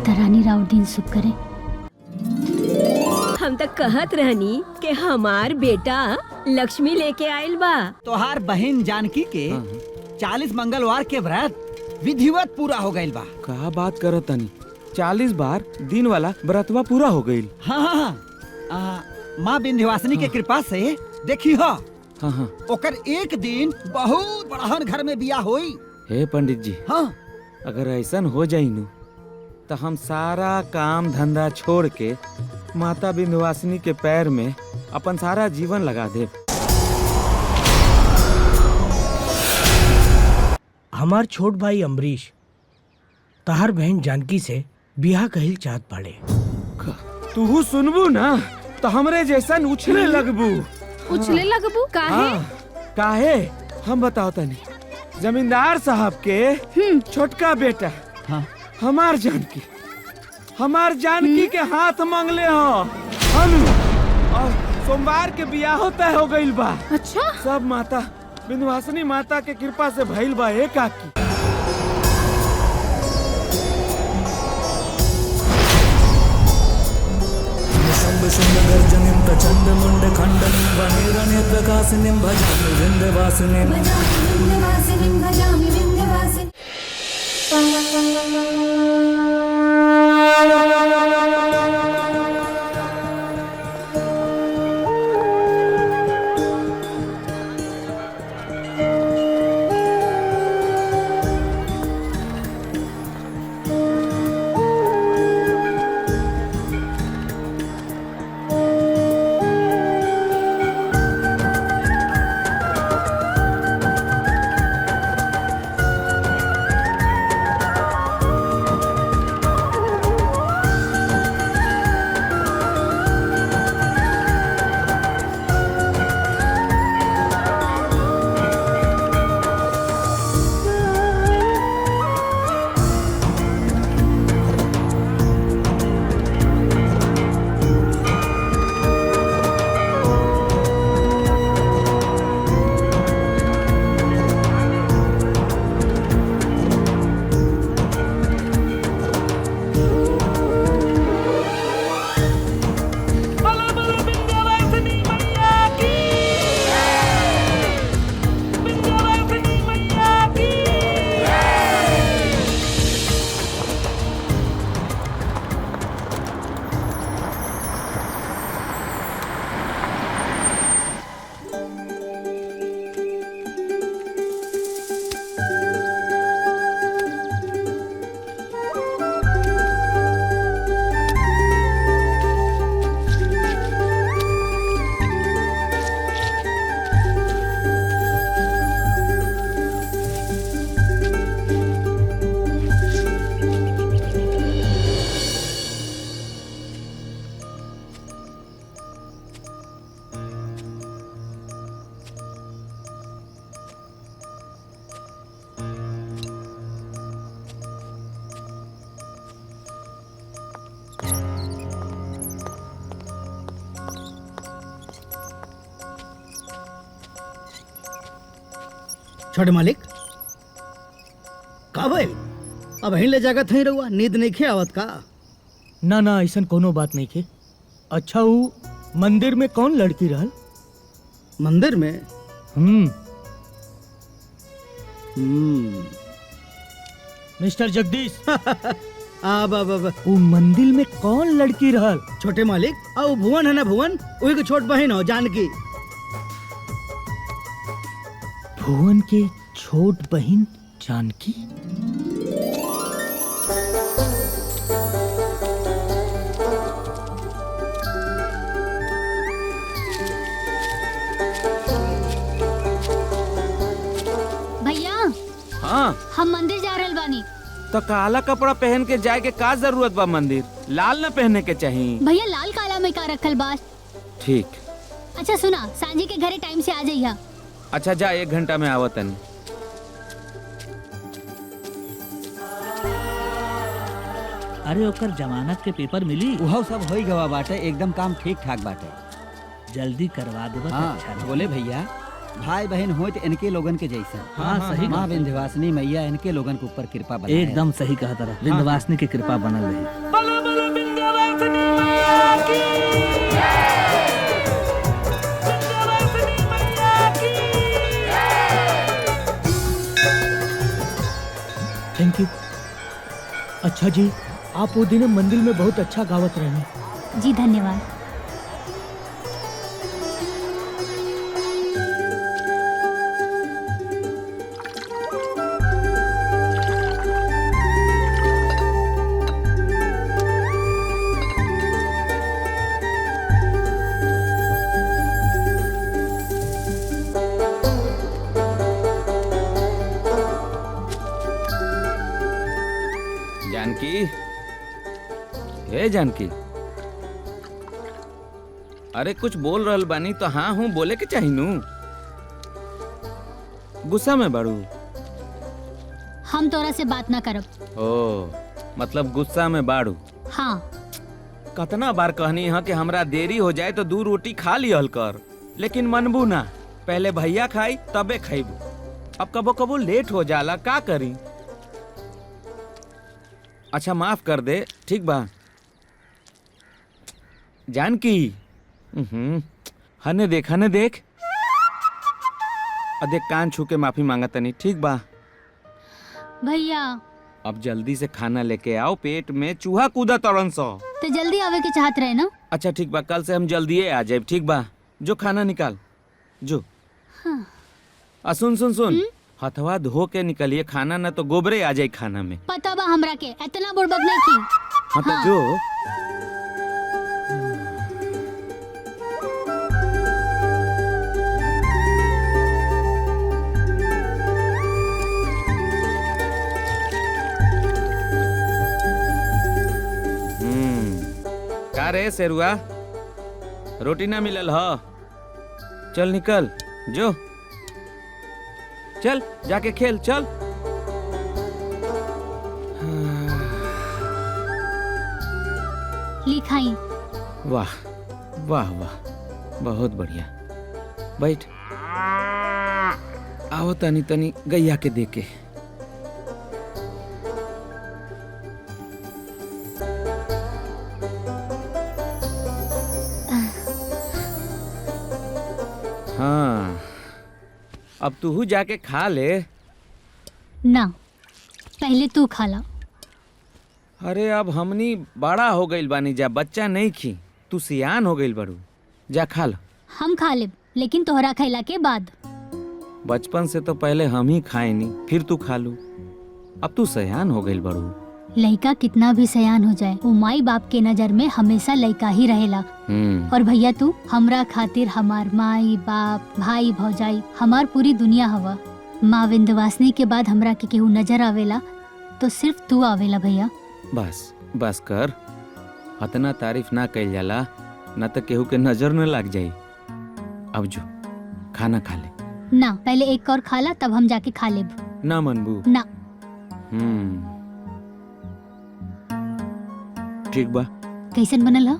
माता रानी राव दिन सुख करे। हम तक कहत रहनी कि हमार बेटा लक्ष्मी लेके आइल बा। तोहार बहन जानकी के 40 मंगलवार के व्रत विधिवत पूरा हो गइल बा। का बात करत तनी? 40 बार दिन वाला व्रतवा पूरा हो गइल। हाँ, माँ विंध्यवासिनी के कृपा से देखी हो। हाँ। ओकर एक दिन बहुत बड़हन घर में बियाह होई। हे पंडित जी, हाँ, अगर ऐसन हो जाई नु तो हम सारा काम धंधा छोड़ के माता विंध्यवासिनी के पैर में अपन सारा जीवन लगा दे। हमार छोट भाई अम्बरीश तहार बहन जानकी से बियाह कहिल चाहत बाड़े। तू सुनबू ना तो हमरे जैसन उछले लगबू। उछले लगबू काहे? काहे हम बताओ तनी। जमींदार साहब के छोटका बेटा हमार जानकी के हाथ मांगले हो अनु, और सोमवार के बियाह तय हो गइल बा। अच्छा, सब माता विंध्यवासिनी माता के कृपा से भइल बा। एक काकी गर्जनिं प्रचंड मुंड खंडनिं वनेरने प्रकाशिनीं भजामि विंध्यवासिनीं। छोटे मालिक का भइल? अब हिल ले जागत है रहुआ, नींद नहीं खे आवत का? ना ऐसन कोनो बात नहीं के। अच्छा वो मंदिर में कौन लड़की रहल? मंदिर में मिस्टर जगदीश अब वो मंदिर में कौन लड़की रहल? छोटे मालिक आओ भुवन है ना, भुवन वही को छोट बहन हो जानकी। भुवन के छोट बहन जानकी। भैया हाँ, हम मंदिर जा रहल बानी। तो काला कपड़ा पहन के जाए के का जरूरत बा? मंदिर लाल न पहने के चाहिए। भैया लाल काला में का रखल बा? ठीक। अच्छा सुना, सांझी के घरे टाइम से आ जाइया। अच्छा जा, 1 घंटा में आवतन। अरे ओकर जमानत के पेपर मिली? वह सब हो गवा बाटे, एकदम काम ठीक ठाक बाटे। जल्दी करवा देबा तो हाँ, अच्छा रही। बोले भैया भाई बहन हो तो इनके लोगन के जैसा। हाँ सही माँ कहा। विंध्यवासिनी मैया इनके लोगन के ऊपर कृपा बनाए। एकदम सही कहा तरह विंध्यवासिनी की कृपा बनल रही। Thank you. अच्छा जी, आप वो दिन मंदिर में बहुत अच्छा गावत रहे। जी धन्यवाद। जानकी, हे जानकी, अरे कुछ बोल रहल बानी तो हाँ हूँ बोले के चाही नू। गुस्सा में बाड़ू? हम तोरा से बात ना करब। ओ मतलब गुस्सा में बाड़ू। हाँ कतना बार कहनी है कि हमरा देरी हो जाए तो 2 रोटी खा लिहल कर, लेकिन मनबू ना। पहले भैया खाई तबे खाइबू। अब कबो कबो लेट हो जाला, का करी। अच्छा माफ कर दे, ठीक बा। जानकी, हने देख हने देख। देख कान छू के माफी मांगा तनी, ठीक बा। भैया अब जल्दी से खाना लेके आओ, पेट में चूहा कूदा तड़न सो। तो जल्दी आवे के चाहत रहे ना। अच्छा ठीक बा, कल से हम जल्दी आ जाए, ठीक बा। जो खाना निकाल जो। हाँ। सुन सुन सुन, हथवा धो के निकलिए खाना, न तो गोबरे आ जाए खाना में। पता बा हमरा के इतना बुड़बक नहीं की। हाँ तो हाँ। जो। का रे शेरुआ, रोटी ना मिलल ह? चल निकल जो, चल जाके खेल चल। लिखाई। वाह वाह वाह, बहुत बढ़िया। बैठ, आओ तनी तनी गैया के देके। हाँ अब तू जाके खा ले। ना पहले तू खा ला। अरे अब हमनी बड़ा हो गइल बानी जा, बच्चा नहीं खी। तू सियान हो गइल बड़ू, जा खा लो। हम खा लेब, लेकिन तोहरा खैला के बाद। बचपन से तो पहले हम ही खाएनी, फिर तू खा लू। अब तू सयान हो गइल बड़ू। लड़का कितना भी सयान हो जाए, वो माई बाप के नजर में हमेशा लड़का ही रहेला। और भैया तू हमरा खातिर हमार माई बाप भाई भौजाई हमार पूरी दुनिया हवा। माँ विंध्यवासिनी के बाद हमरा के केहू नजर आवेला तो सिर्फ तू आवेला भैया। बस बस कर, अतना तारीफ ना कइल जाला, न तो केहू के नजर न लग जाई। अब जो खाना खा ले। ना पहले एक और खा ला, तब हम जाके खा लेब। ना मनबू? ना। ठीक बा। कैसन बनल ह?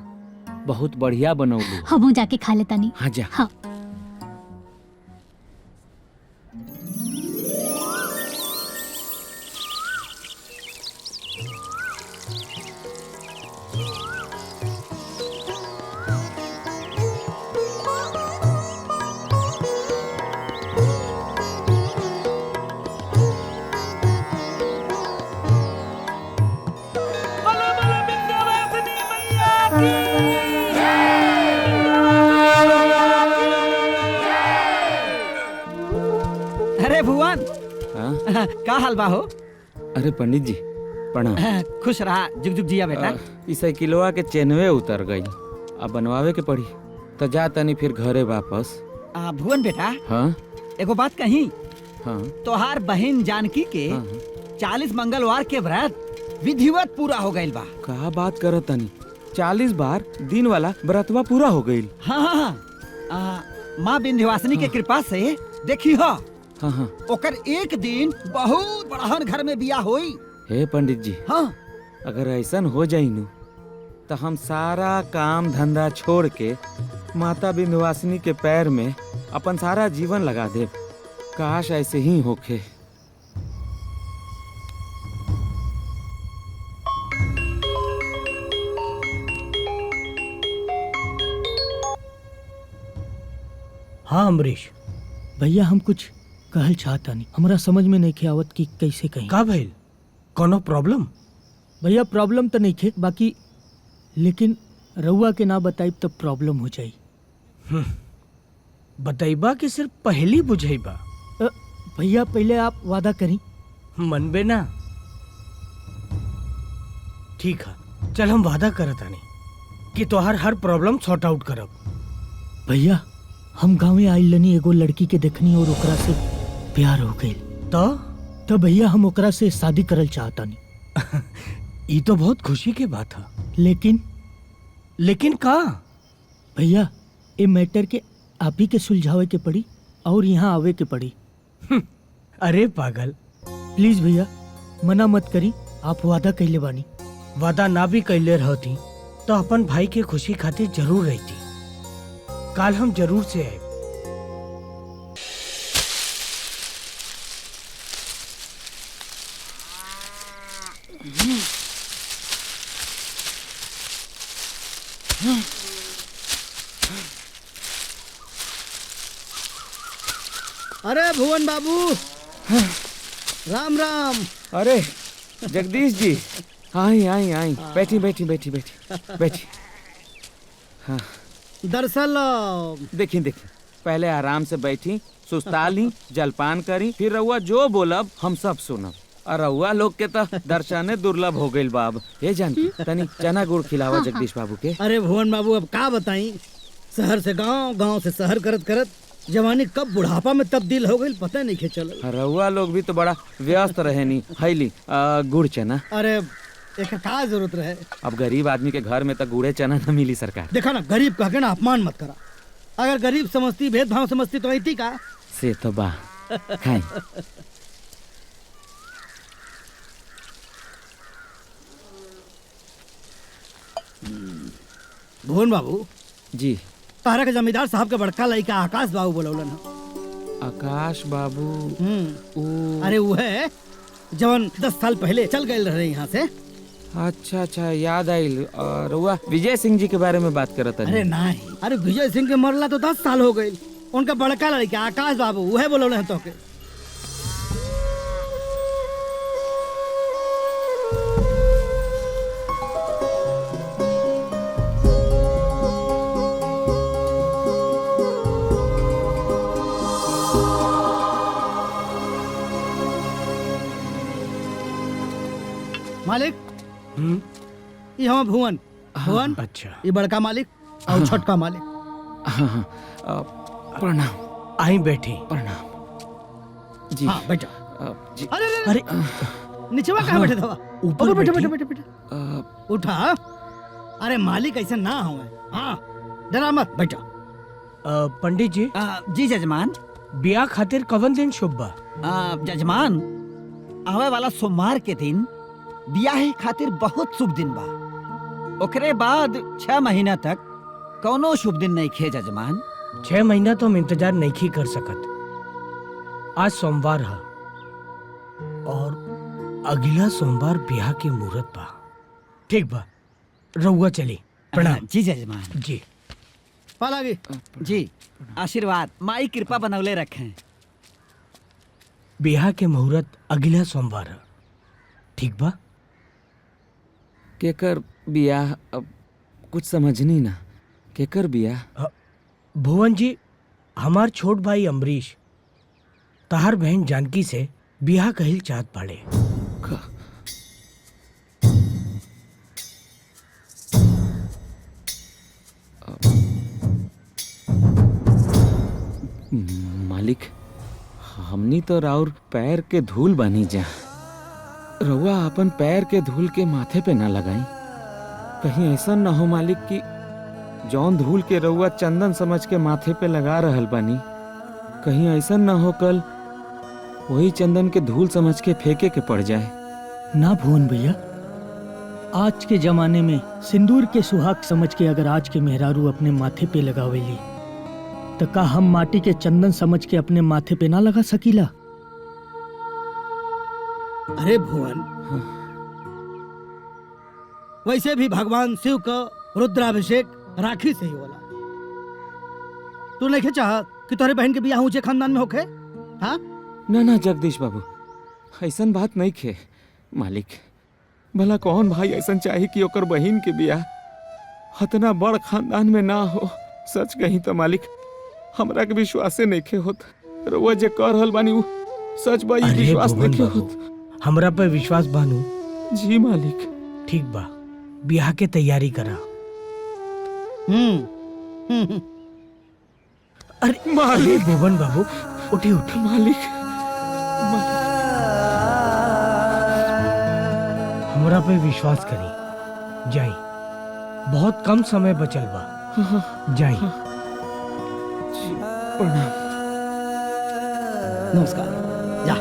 बहुत बढ़िया बनौलू। हमहू जाके खा लेता नहीं। हाँ जा। हाँ। अरे भुवन, हाँ? का हाल बा हो? अरे पंडित जी प्रणाम। खुश रहा, जुग जुग जिया बेटा। इस साइकिलवा के चेनवे उतर गई, अब बनवावे के पड़ी। तो जा तनी फिर घरे वापस। भुवन बेटा, हाँ एगो बात कही। हाँ तोहार बहन जानकी के हाँ। 40 मंगलवार के व्रत विधिवत पूरा हो गइल बा। का बात करत तनी? 40 बार दिन वाला व्रतवा पूरा हो गई? हाँ हाँ हाँ। माँ विंध्यवासिनी के कृपा से देखी हो, हाँ हाँ। ओकर एक दिन बहुत बड़हन घर में बिया होई। हे पंडित जी, हाँ अगर ऐसन हो जाई नु तो हम सारा काम धंधा छोड़ के माता विंध्यवासिनी के पैर में अपन सारा जीवन लगा दे। काश ऐसे ही होखे। हाँ अमरीश भैया, हम कुछ कहल चाहता नहीं, हमरा समझ में नहीं खे आवत कि कैसे कहीं। का भइल? कोनो प्रॉब्लम? भैया प्रॉब्लम तो नहीं खे, बाकी लेकिन रउआ के ना बताई तब प्रॉब्लम हो जाई। बतैबा कि सिर्फ पहली बुझैबा? भैया पहले आप वादा करी। मनबे ना? ठीक है, चल हम वादा करत आनी कि तोहार हर प्रॉब्लम सॉर्ट आउट करब। भैया हम गाँव में आइल लनी एगो लड़की के देखनी और ओकरा से प्यार हो गई। तो भैया हम ओकरा से शादी करल चाहता नहीं। ये तो बहुत खुशी के बात है। लेकिन का? भैया ये मैटर के आप ही के सुलझावे के पड़ी और यहाँ आवे के पड़ी। अरे पागल, प्लीज भैया मना मत करी, आप वादा कैले बानी। वादा ना भी कैले रहती तो अपन भाई के खुशी खातिर जरूर रहती। काल हम जरूर से आए। अरे भुवन बाबू, राम राम। अरे जगदीश जी, आई आई आई, बैठी बैठी बैठी बैठी बैठी। हाँ दरअसल देखी देखी, पहले आराम से बैठी, सुस्ता ली, जलपान करी, फिर रउआ जो बोलब हम सब सुनब। और रउआ लोग के तो दर्शने दुर्लभ हो गइल बाब। ये जानकी तनी चना गुड़ खिलावा जगदीश बाबू के। अरे भुवन बाबू अब का बताई, शहर से गांव, गांव से शहर करत करत जवानी कब बुढ़ापा में तब्दील हो गई पता नहीं के चल। रउआ लोग भी तो बड़ा व्यस्त रहे नी। हैली गुड़ चना। अरे एक का जरूरत रहे, अब गरीब आदमी के घर में तो गुड़े चना न मिली सरकार। देखा ना, गरीब कह के ना अपमान मत करा। अगर गरीब समझती, भेदभाव समझती तो ऐती का से तो बा। खाई। भुवन बाबू जी, तारा के जमींदार साहब के बड़का लड़का आकाश बाबू बोलौलन। आकाश बाबू? अरे वो है जवन 10 साल पहले चल गए रहे यहाँ से। अच्छा अच्छा, याद आइल। और वह विजय सिंह जी के बारे में बात करत। अरे नहीं, अरे विजय सिंह के मरला तो 10 साल हो गए। उनका बड़का लड़का आकाश बाबू वह बोलौले तो के। मालिक, ये हम भुवन। भुवन, अच्छा, ये बड़का मालिक और छोटका मालिक। प्रणाम। आई बैठी। प्रणाम जी। हाँ बैठो। जी। अरे अरे नीचे कहाँ बैठे था? ऊपर बैठो बैठी। बैठो बैठो। उठा। अरे मालिक ऐसे ना हो। हाँ डरा मत, बैठो। पंडित जी। जी जजमान। ब्याह खातिर कवन दिन शुभ बा? जजमान, आवे वाला सोमवार के दिन बियाह खातिर बहुत शुभ दिन बा। ओकरे बाद 6 महीना तक कौनो शुभ दिन नहीं खे जजमान। 6 महीना तो हम इंतजार नहीं कर सकत। आज सोमवार है और अगला सोमवार ब्याह के मुहूर्त बा। ठीक बा, रउआ चली। प्रणाम। जी जजमान। जी पालागी जी, आशीर्वाद, माई कृपा बनौले रखें। ब्याह के मुहूर्त अगला सोमवार है, ठीक बा? केकर बियाह? अब कुछ समझनी ना। केकर बियाह? भुवन जी, हमार छोट भाई अमरीश तहार बहन जानकी से बियाह कहिल चाहत बाड़े। मालिक, हमनी तो राउर पैर के धूल बनी जा। रउआ अपन पैर के धूल के माथे पे ना लगाई। कहीं ऐसा ना हो मालिक कि जौन धूल के रउआ चंदन समझ के माथे पे लगा रहल बानी, कहीं ऐसा ना हो कल वही चंदन के धूल समझ के फेंके के पड़ जाए। ना भुवन भैया, आज के जमाने में सिंदूर के सुहाग समझ के अगर आज के मेहरारू अपने माथे पे लगावेली तो का हम माटी के चंदन समझ के अपने माथे पे ना लगा सकीला? अरे भुवन, वैसे भी भगवान शिव का रुद्राभिषेक राखी से ही होला। तू नहीं चाह कि तुम्हारे बहन के बियाह ऊंचे खानदान में होखे? हाँ ना ना जगदीश बाबू, ऐसन बात नहीं खे मालिक। भला कौन भाई ऐसन चाहे कि ओकर बहन के बियाह इतना बड़ खानदान में ना हो। सच कहीं तो मालिक हमरा के विश्वासे नहीं खे होत। रउआ जे कर रहल बानी उ सच बा, ई विश्वास नहीं खे होत। हमरा पे विश्वास बानू? जी मालिक। ठीक बा, बियाह के तैयारी करा। अरे मालिक, भुवन बाबू उठी उठी। मालिक हमरा पे विश्वास करी। जाई, बहुत कम समय बचल बा। जाई। प्रणाम। नमस्कार। जा।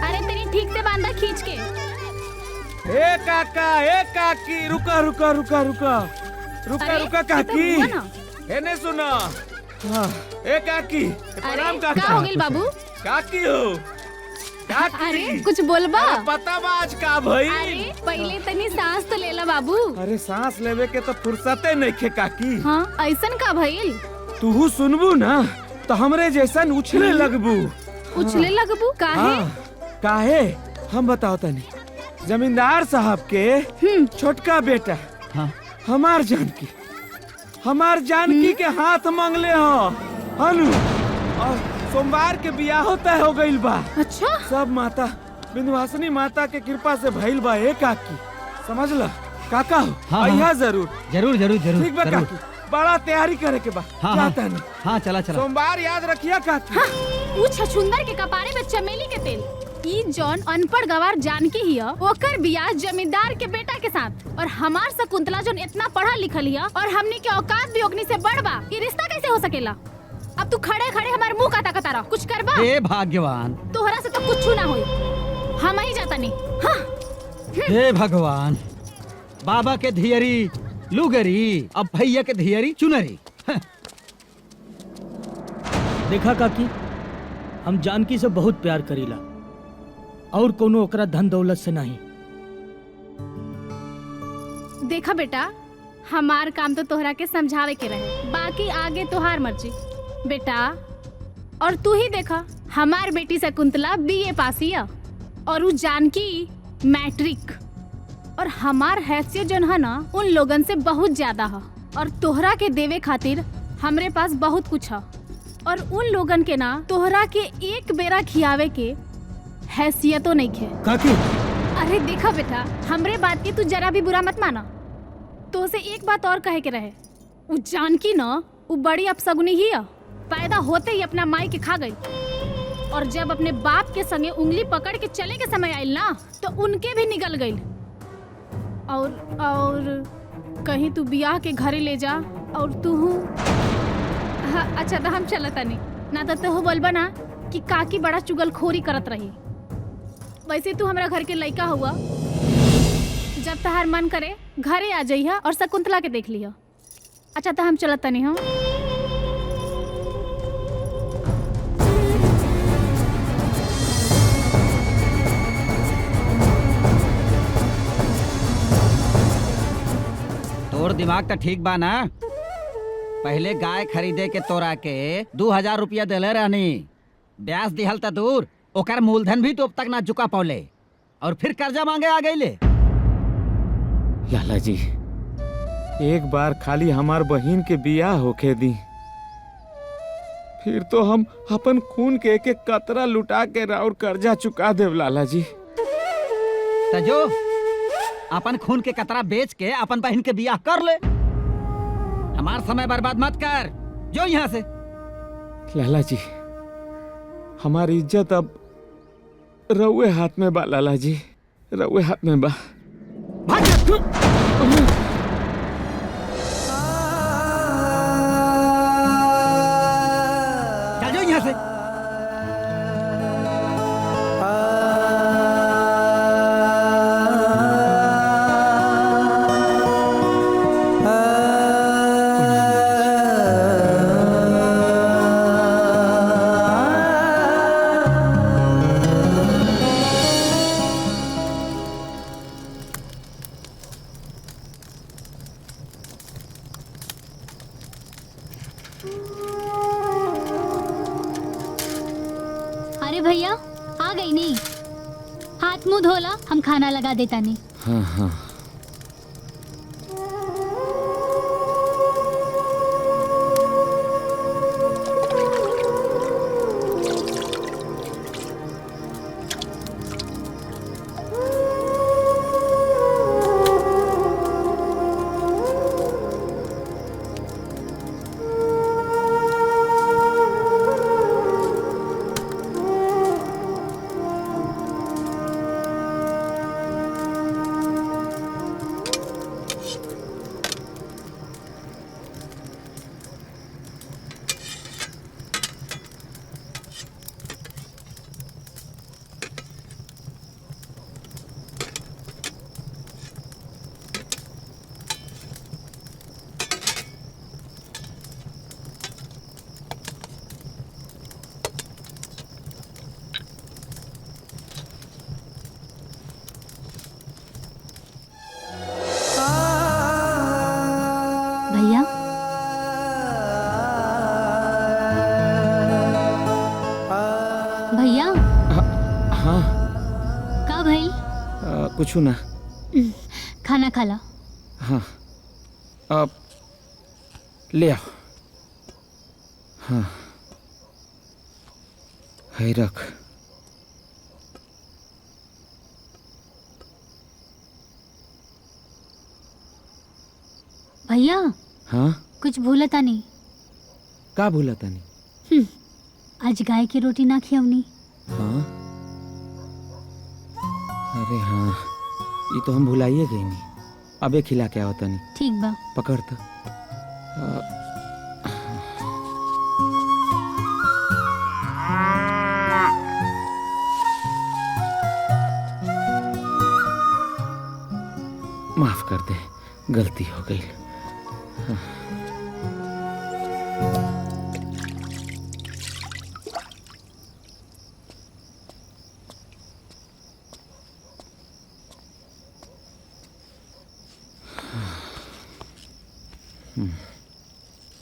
अरे तेरी ठीक से बांधा खींच के। ए काका, ए काकी, रुका रुका रुका रुका रुका रुका काकी, एने सुना। ए काकी, प्रणाम काका। का हो गेल बाबू? काकी हो काकी। अरे कुछ बोलबा? अरे पता बा आज का भई? अरे पहले तनी सांस तो लेला बाबू। अरे सांस लेवे के तो फुर्सते नहीं खे काकी। हाँ ऐसन का भइल? तू सुनबू ना तो हमरे जैसन उछले लगबू। उछले लगबू? काहे? काहे हम बताओ तनी। जमींदार साहब के छोटका बेटा हमार जानकी के हाथ मांगले हो हनु, और सोमवार के बियाह तय हो गइल बा। अच्छा? सब माता विंध्यवासिनी माता के कृपा से भइल बा। ए काकी समझला? काका हो अइहा जरूर। जरूर जरूर जरूर। ठीक बा काकी, बड़ा तैयारी करे के बा। जाता नहीं। हाँ चला चला। सोमवार याद रखिया काकी। ऊ छछुंदर के कपारे में चमेली के तेल। ई जॉन अनपढ़ गवार जानकी हिया, ओकर बियाह जमींदार के बेटा के साथ। और हमार शकुंतला जोन इतना पढ़ा लिखल हिया और हमनी के औकात भी ओकनी से बड़ बा। ये रिश्ता कैसे हो सकेला? अब तू खड़े खड़े हमार मुंह काटा कतारा, कुछ करबा? हे भाग्यवान, तोहरा से तो कुछ ना होई। हम ही जाता नहीं। हाँ। हे भगवान, बाबा के धियरी लुगरी, अब भैया के धियरी चुनरी। देखा काकी, हम जानकी से बहुत प्यार करीला और कोनो ओकरा धन दौलत से नहीं। देखा बेटा, हमार काम तो तोहरा के समझावे के रहे, बाकी आगे तोहार मर्जी बेटा। और तू ही देखा, हमार बेटी शकुंतला बीए पास हिया और उ जानकी मैट्रिक। और हमार हैसियत जोन है ना उन लोगन से बहुत ज्यादा है। और तोहरा के देवे खातिर हमरे पास बहुत कुछ है। और उन लोगन के ना तोहरा के एक बेरा खियावे के हैसियतो नहीं खे। काकी अरे देखा बेटा, हमरे बात की तू जरा भी बुरा मत माना। तो उसे एक बात और कहे के रहे, उ जानकी ना उ बड़ी अपसगुनी ही है। पैदा होते ही अपना माई के खा गई। और जब अपने बाप के संगे उंगली पकड़ के चले के समय आयल ना तो उनके भी निगल गई। और कहीं तू बियाह के घरे ले जा और तू। हाँ, अच्छा तो हम चलता नहीं ना तो तू बोलबा ना कि काकी बड़ा चुगलखोरी करत रही। वैसे तू हमारा घर के लड़का हुआ, जब तहार मन करे घरे आ जाइहा और शकुंतला के देख लिया। अच्छा तो हम चलता नहीं। हाँ तोर दिमाग तो ठीक बा ना? पहले गाय खरीदे के तोरा के 2000 रुपया दिले रहनी, ब्याज दिहल त दूर, ओकर मूलधन भी तो अब तक ना चुका पौले और फिर कर्जा मांगे आ गईले। लाला जी, एक बार खाली हमार बहिन के बियाह होके दी, फिर तो हम अपन खून के एक एक कतरा लुटा के और कर्जा चुका देव लाला जी। तजो अपन खून के कतरा बेच के अपन बहन के बियाह कर ले। हमार समय बर्बाद मत कर, जो यहाँ से। लाला जी, हमारी इज्जत अब रउए हाथ में बा लाला जी, रउए हाथ में बा। चल जो यहाँ से। हाथ मुंह धोला, हम खाना लगा देता नहीं। हाँ हाँ। भैया भैया हाँ का भाई कुछ ना। खाना खा ला। हाँ अब ले आओ। हाँ है रख। भैया हाँ कुछ भूलता नहीं। का भूला तानी? आज गाय की रोटी ना खियवनी। हाँ अरे हाँ ये तो हम भुलाइए गई नहीं। अबे खिला के आओ तानी। ठीक बा। पकड़ तो। माफ कर दे, गलती हो गई।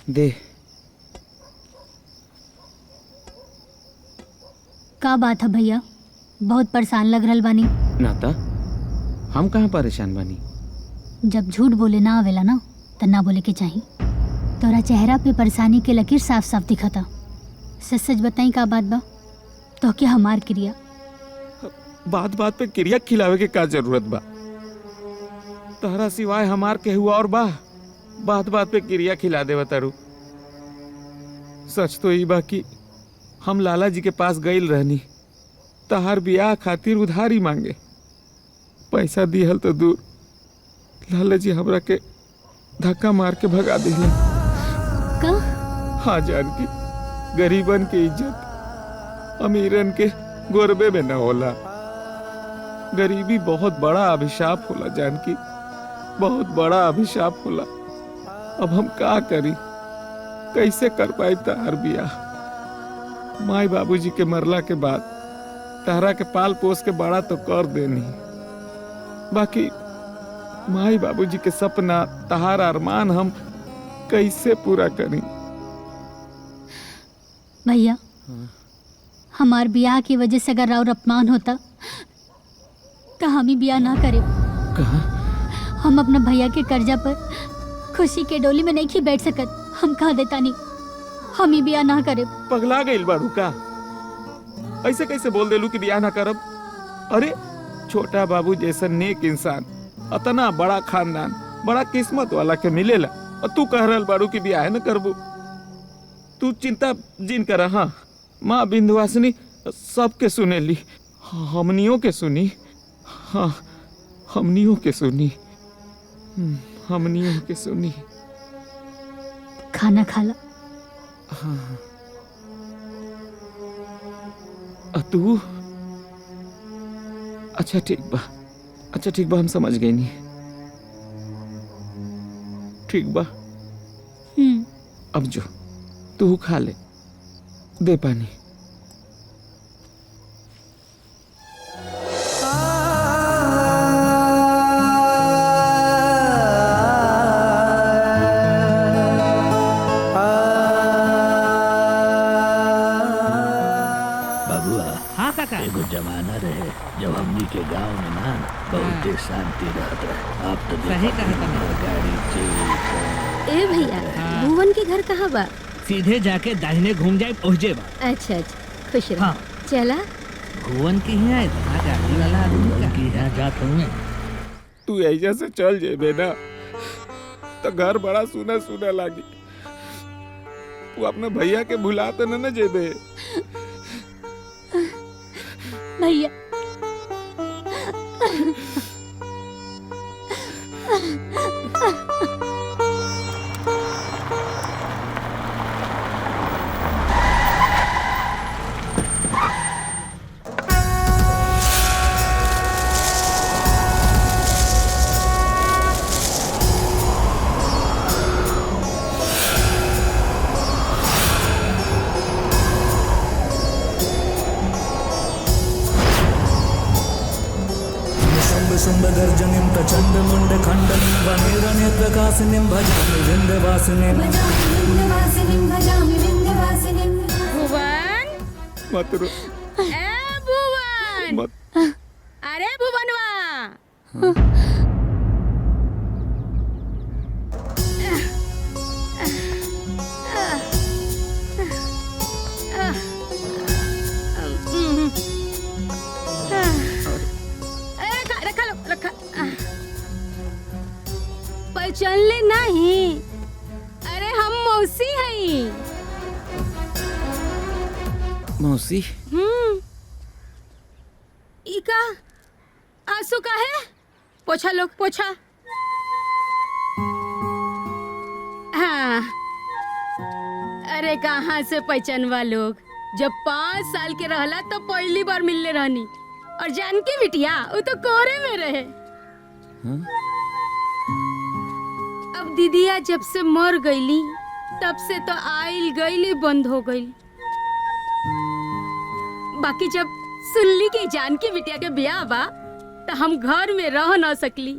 दे। का बात है भैया, बहुत परेशान लग रहल बानी। नाता हम कहाँ परेशान बानी? जब झूठ बोले ना आवेला ना तो ना बोले के चाहिए। तोरा चेहरा पे परेशानी के लकीर साफ साफ दिखता। सच सच बताई का बात बा? तो क्या हमार क्रिया? बात बात पे क्रिया खिलावे के का जरूरत बा? तहरा सिवाय हमार के हुआ और बा? बात बात पे क्रिया खिला दे बतारू। सच तो ई बा कि हम लाला जी के पास गईल रहनी, तहार बियाह खातिर उधारी मांगे। पैसा दिहल तो दूर, लाला जी हमरा के धक्का मार के भगा दिले। का? हाँ जानकी, गरीबन के इज्जत अमीरन के गोरबे में न होला। गरीबी बहुत बड़ा अभिशाप होला जानकी, बहुत बड़ा अभिशाप होला। अब हम का करी, कैसे कर पाई तहार बियाह? माई बाबूजी के मरला के बाद तारा के पाल पोस के बड़ा तो कर देनी, बाकी माई बाबूजी के सपना तहार अरमान हम कैसे पूरा करी? भैया हमार ब्याह की वजह से अगर और अपमान होता तो हम ही ब्याह ना करे। कहा? हम अपना भैया के कर्जा पर खुशी के डोली में नहीं बैठ सकत। हम कहा देता नहीं, हम ही ब्याह ना करे। पगला गई बारू का? ऐसे कैसे बोल देलू कि ब्याह ना करब? अरे छोटा बाबू जैसा नेक इंसान, अतना बड़ा खानदान, बड़ा किस्मत वाला के मिलेला, और तू कह रहल बारू कि ब्याह न करबू। तू चिंता जिन कर। हाँ माँ बिंदुवासिनी सबके सुनेली, हमनियों के सुनी। हाँ हमनियों के सुनी, हमनियों के सुनी। खाना खा ला। हाँ तू? अच्छा ठीक बा, अच्छा ठीक बा, हम समझ गए नहीं। ठीक बा, अब जो तू खा ले, दे पानी। हाँ काका। एगो जमाना रहे जब हमनी के गांव में ना बहुते शांति रहत रहे। अब तो सही कहा तुमने। गाड़ी चेक ए भैया भुवन के घर कहाँ बा? सीधे जाके दाहिने घूम जाए पहुँचे बा। अच्छा अच्छा खुश रहो। हाँ। चला। भुवन की यहाँ इतना गाड़ी वाला आदमी की यहाँ जाता हूँ। तू ऐसा से चल जेबे ना तो घर बड़ा सुना सुना लागी। तू अपने भैया के भुला तो न जेबे। भैया गर्जनिं प्रचंड मुंड खंडनिं वनेरने प्रकाशिनीं भजामि विंध्यवासिनीं। भुवन मत रो ए भुवन मत। अरे भुवनवा चलने नहीं। अरे हम मौसी हैं। मौसी इका आंसू का है? पोछा लोग पोछा। हाँ अरे कहाँ से पहचानवा लोग। जब 5 साल के रहला तो पहली बार मिलने रहनी। और जानकी बिटिया वो तो कोहरे में रहे। हाँ? अब दीदिया जब से मर गईली तब से तो आइल गईली बंद हो गई। बाकी जब सुनली कि जानकी बिटिया के ब्याह बा तो हम घर में रह न सकली।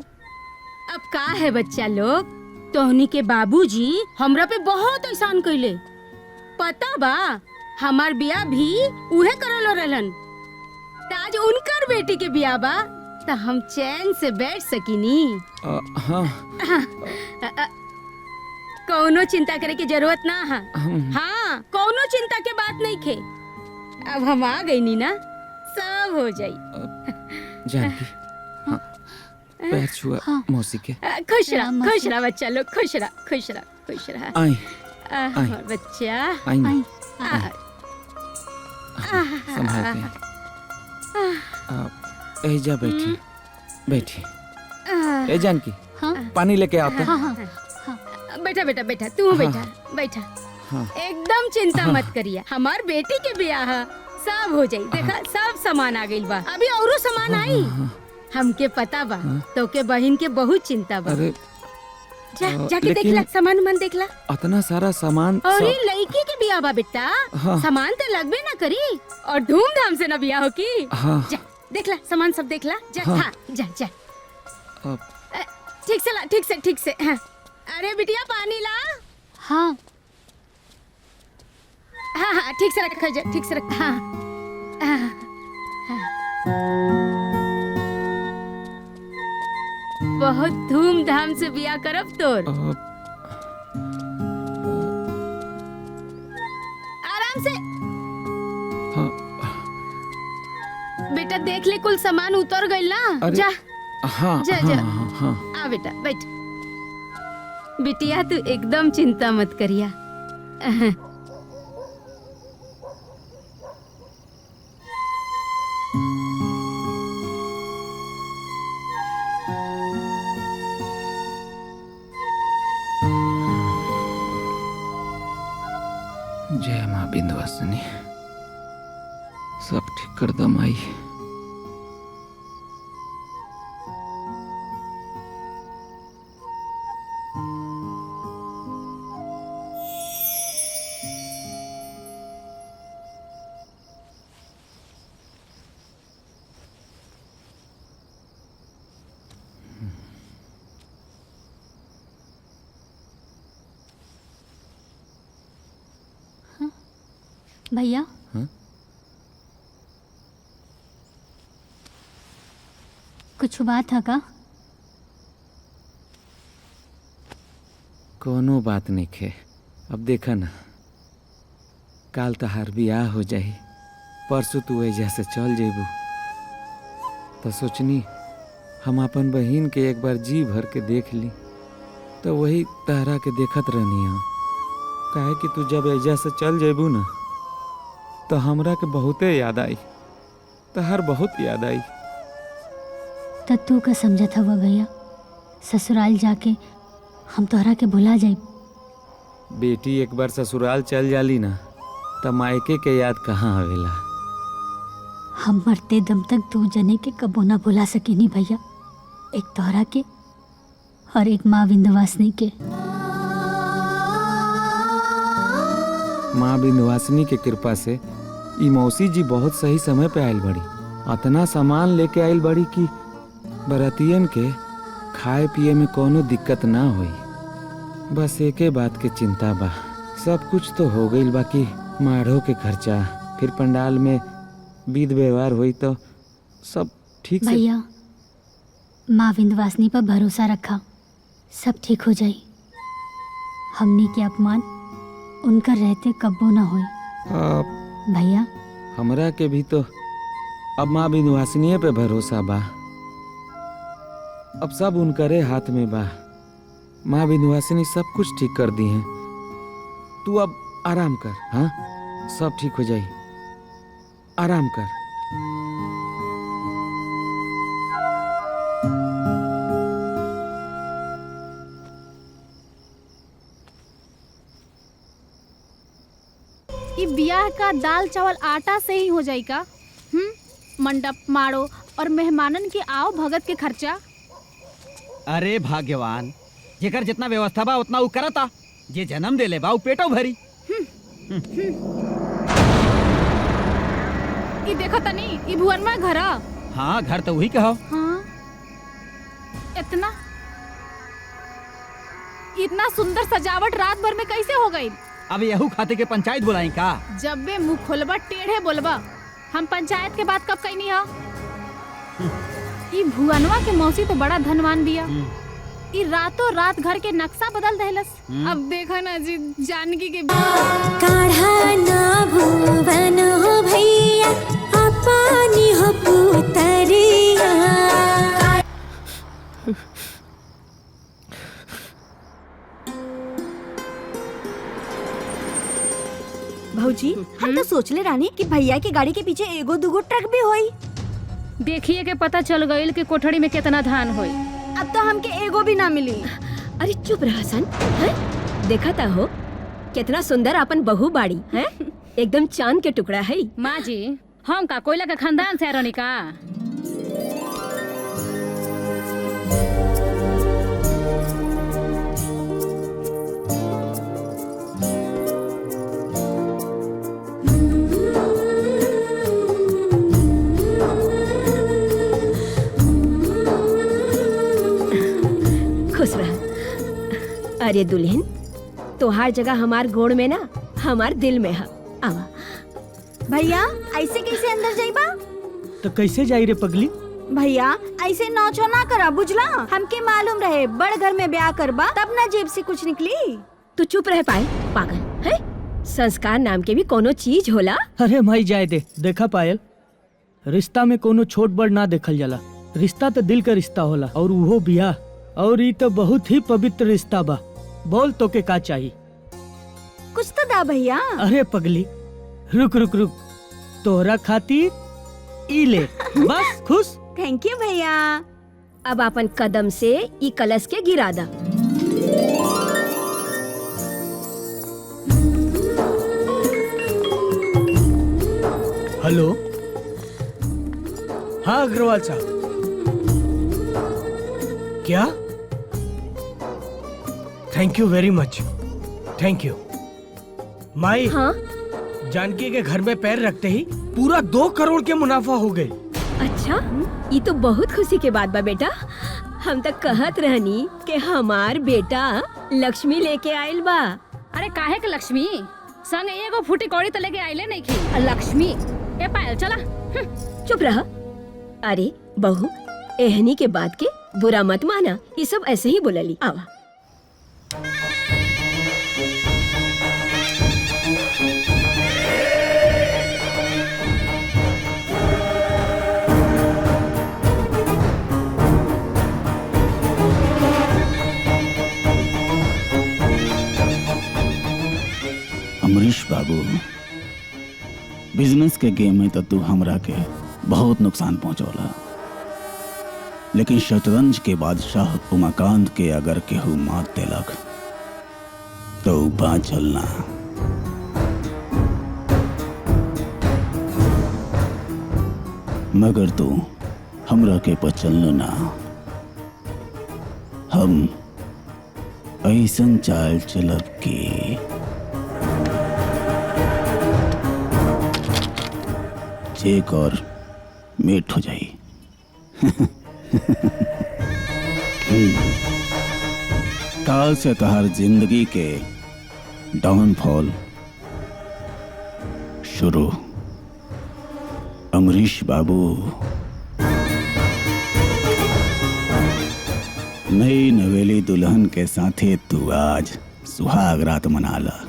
अब का है बच्चा लोग, तोहनी के बाबूजी हमरा पे बहुत एहसान कइले। पता बा हमार ब्याह भी उहे करलो रहलन। आज उनकर बेटी के ब्याह बा तो हम चैन से बैठ सकीनी। हाँ कौनो चिंता करे की जरूरत ना है। हाँ कौनो चिंता के बात नहीं खे। अब हम आ गई नी ना सब हो जाई। जानकी हाँ, पैर छुआ मौसी के। खुश रहा बच्चा लोग, खुश रहा। आई बच्चा आई आ, संभाल के। ए जा बैठी बैठी। ए जानकी पानी लेके आता। बैठा बेटा बैठा तू बैठा बैठा। एकदम चिंता मत करिए। हमार बेटी के ब्याह सब हो जाई। देखा सब सामान आ गइल बा। अभी औरो सामान आई। हमके पता बा तो के बहन के बहुत चिंता बा। जाके देखला सामान मन देखला। इतना सारा सामान और ये लड़की के ब्याह बा बेटा। सामान तो लगबे ना करी और धूमधाम से ना ब्याह हो की। जा देखला सामान सब देखला। जा हाँ जा जा ठीक से ला ठीक से। हाँ। अरे बिटिया पानी ला। हाँ हाँ ठीक से रखा जा ठीक से रखा। हाँ। बहुत धूमधाम से ब्याह करब तोर। आराम से बेटा देख ले कुल सामान उतर गइल ना। जा हाँ जा जा आ बेटा बैठ। बिटिया तू एकदम चिंता मत करिया। जय माँ विंध्यवासिनी, सब ठीक कर दो माई। भैया हाँ? कुछ बात है का? कोनो बात नहीं खे। अब देखा ना, काल तहार बियाह हो जाई, परसों तू एजा से चल जेबू, तो सोचनी हम अपन बहिन के एक बार जी भर के देख ली, तो वही तहरा के देखत रहनी है। काहे कि तू जब एजा से चल जेबू ना, तो हमरा के बहुते याद आई, तहर बहुत याद आई। तो तू का समझत हवा भैया, ससुराल जाके हम तोहरा के भुला जाई? बेटी एक बार ससुराल चल जाली ना, त मायके के याद कहाँ आवेला। हम मरते दम तक दू जने के कबो ना भुला सकेनी भैया, एक तोहरा के और एक माँ विंध्यवासिनी के। माँ विंध्यवासिनी के कृपा से ई मौसी जी बहुत सही समय पे आयल बड़ी। अतना सामान लेके आयल बड़ी कि बरातियन के खाए पिए में कोनो दिक्कत ना होई। बस एके बात के चिंता बा, सब कुछ तो हो गईल, बाकी माढ़ो के खर्चा, फिर पंडाल में विध व्यवहार हुई तो सब ठीक से। भैया माँ विंध्यवासिनी पर भरोसा रखा, सब ठीक हो जाई। हमनी के अपमान उनका रहते कब्बो ना होई भैया। हमरा के भी तो अब माँ विंध्यवासिनी पे भरोसा बा, अब सब उनकरे हाथ में बा। माँ विंध्यवासिनी सब कुछ ठीक कर दी हैं। तू अब आराम कर, हाँ सब ठीक हो जाई, आराम कर। ये ब्याह का दाल चावल आटा से ही हो जाई का? मंडप माड़ो और मेहमानन के आओ भगत के खर्चा। अरे भाग्यवान, जेकर जितना व्यवस्था बा उतना उ करता, जे जन्म देले बा उ पेटो भरी। ये देखो तनी, ये भुवन में घर। हाँ घर तो वही कहो। हाँ इतना सुंदर सजावट रात भर में कैसे हो गई? अब यहू खाते के पंचायत बुलाई का? जब बे मुँह खोलबा टेढ़े बोलबा। हम पंचायत के बात कब कही हा? ये भुवनवा के मौसी तो बड़ा धनवान बिया, ये रातों रात घर के नक्शा बदल देहलस। अब देखा ना जी, जानकी के काढ़ा ना भुवन हो भैया, अपनी हो पुतरिया। भौजी हम तो सोचले रानी कि भैया की गाड़ी के पीछे एगो दूगो ट्रक भी होई। देखिए के पता चल गईल कि कोठड़ी में कितना धान होई। अब तो हमके एगो भी ना मिली। अरे चुप रहा सन, देखा ता हो कितना सुंदर अपन बहू बाड़ी है, एकदम चांद के टुकड़ा है। माँ जी हम का कोयला के खानदान से रहनी का? खुश रह। अरे दुल्हन, तोहार जगह हमार गोड़ में ना हमार दिल में है। आवा। भैया ऐसे कैसे अंदर जाइबा? तो कैसे जाई रे पगली? भैया ऐसे नौचो ना करा, बुझला? हमके मालूम रहे बड़ घर में ब्याह करबा तब ना जेब से कुछ निकली। तू चुप रह पायल, पागल है। संस्कार नाम के भी कोनो चीज होला। अरे माई जाए दे। देखा पायल, रिश्ता में कोनो छोट बड़ ना देखल जाला, रिश्ता तो दिल का रिश्ता होला, और वो बियाह, और ये तो बहुत ही पवित्र रिश्ता बा। बोल तो के का चाहिए? कुछ तो दा भैया। अरे पगली रुक रुक रुक, तोहरा खातिर ई ले, बस खुश। थैंक यू भैया। अब अपन कदम से ई कलश के गिरा दा। हेलो, हाँ अग्रवाल साहब। क्या? थैंक यू वेरी मच, थैंक यू। माई, हाँ? जानकी के घर में पैर रखते ही पूरा 2 करोड़ के मुनाफा हो गए। अच्छा, ये तो बहुत खुशी के बात बा बेटा। हम तक कहत रहनी कि हमार बेटा लक्ष्मी लेके आयल बा। अरे काहे के लक्ष्मी? संग एगो फूटी कौड़ी तो लेके आइले नहीं की। लक्ष्मी ए पायल चला। चुप रह। अरे बहू, एहनी के बात के बुरा मत माना, ये सब ऐसे ही बोलली। आवा। अमरीश बाबू, बिजनेस के गेम में तो तू हमरा के बहुत नुकसान पहुंचौला, लेकिन शतरंज के बादशाह उमाकांत के अगर केहू मात देलक तो बाँचल ना। मगर तू हमरा के पचल ना। हम ऐसन चाल चलब के चेक और मेट हो जाई। काल से तहार जिंदगी के डाउनफॉल शुरू। अमरीश बाबू, नई नवेली दुल्हन के साथे तू आज सुहाग रात मना ला।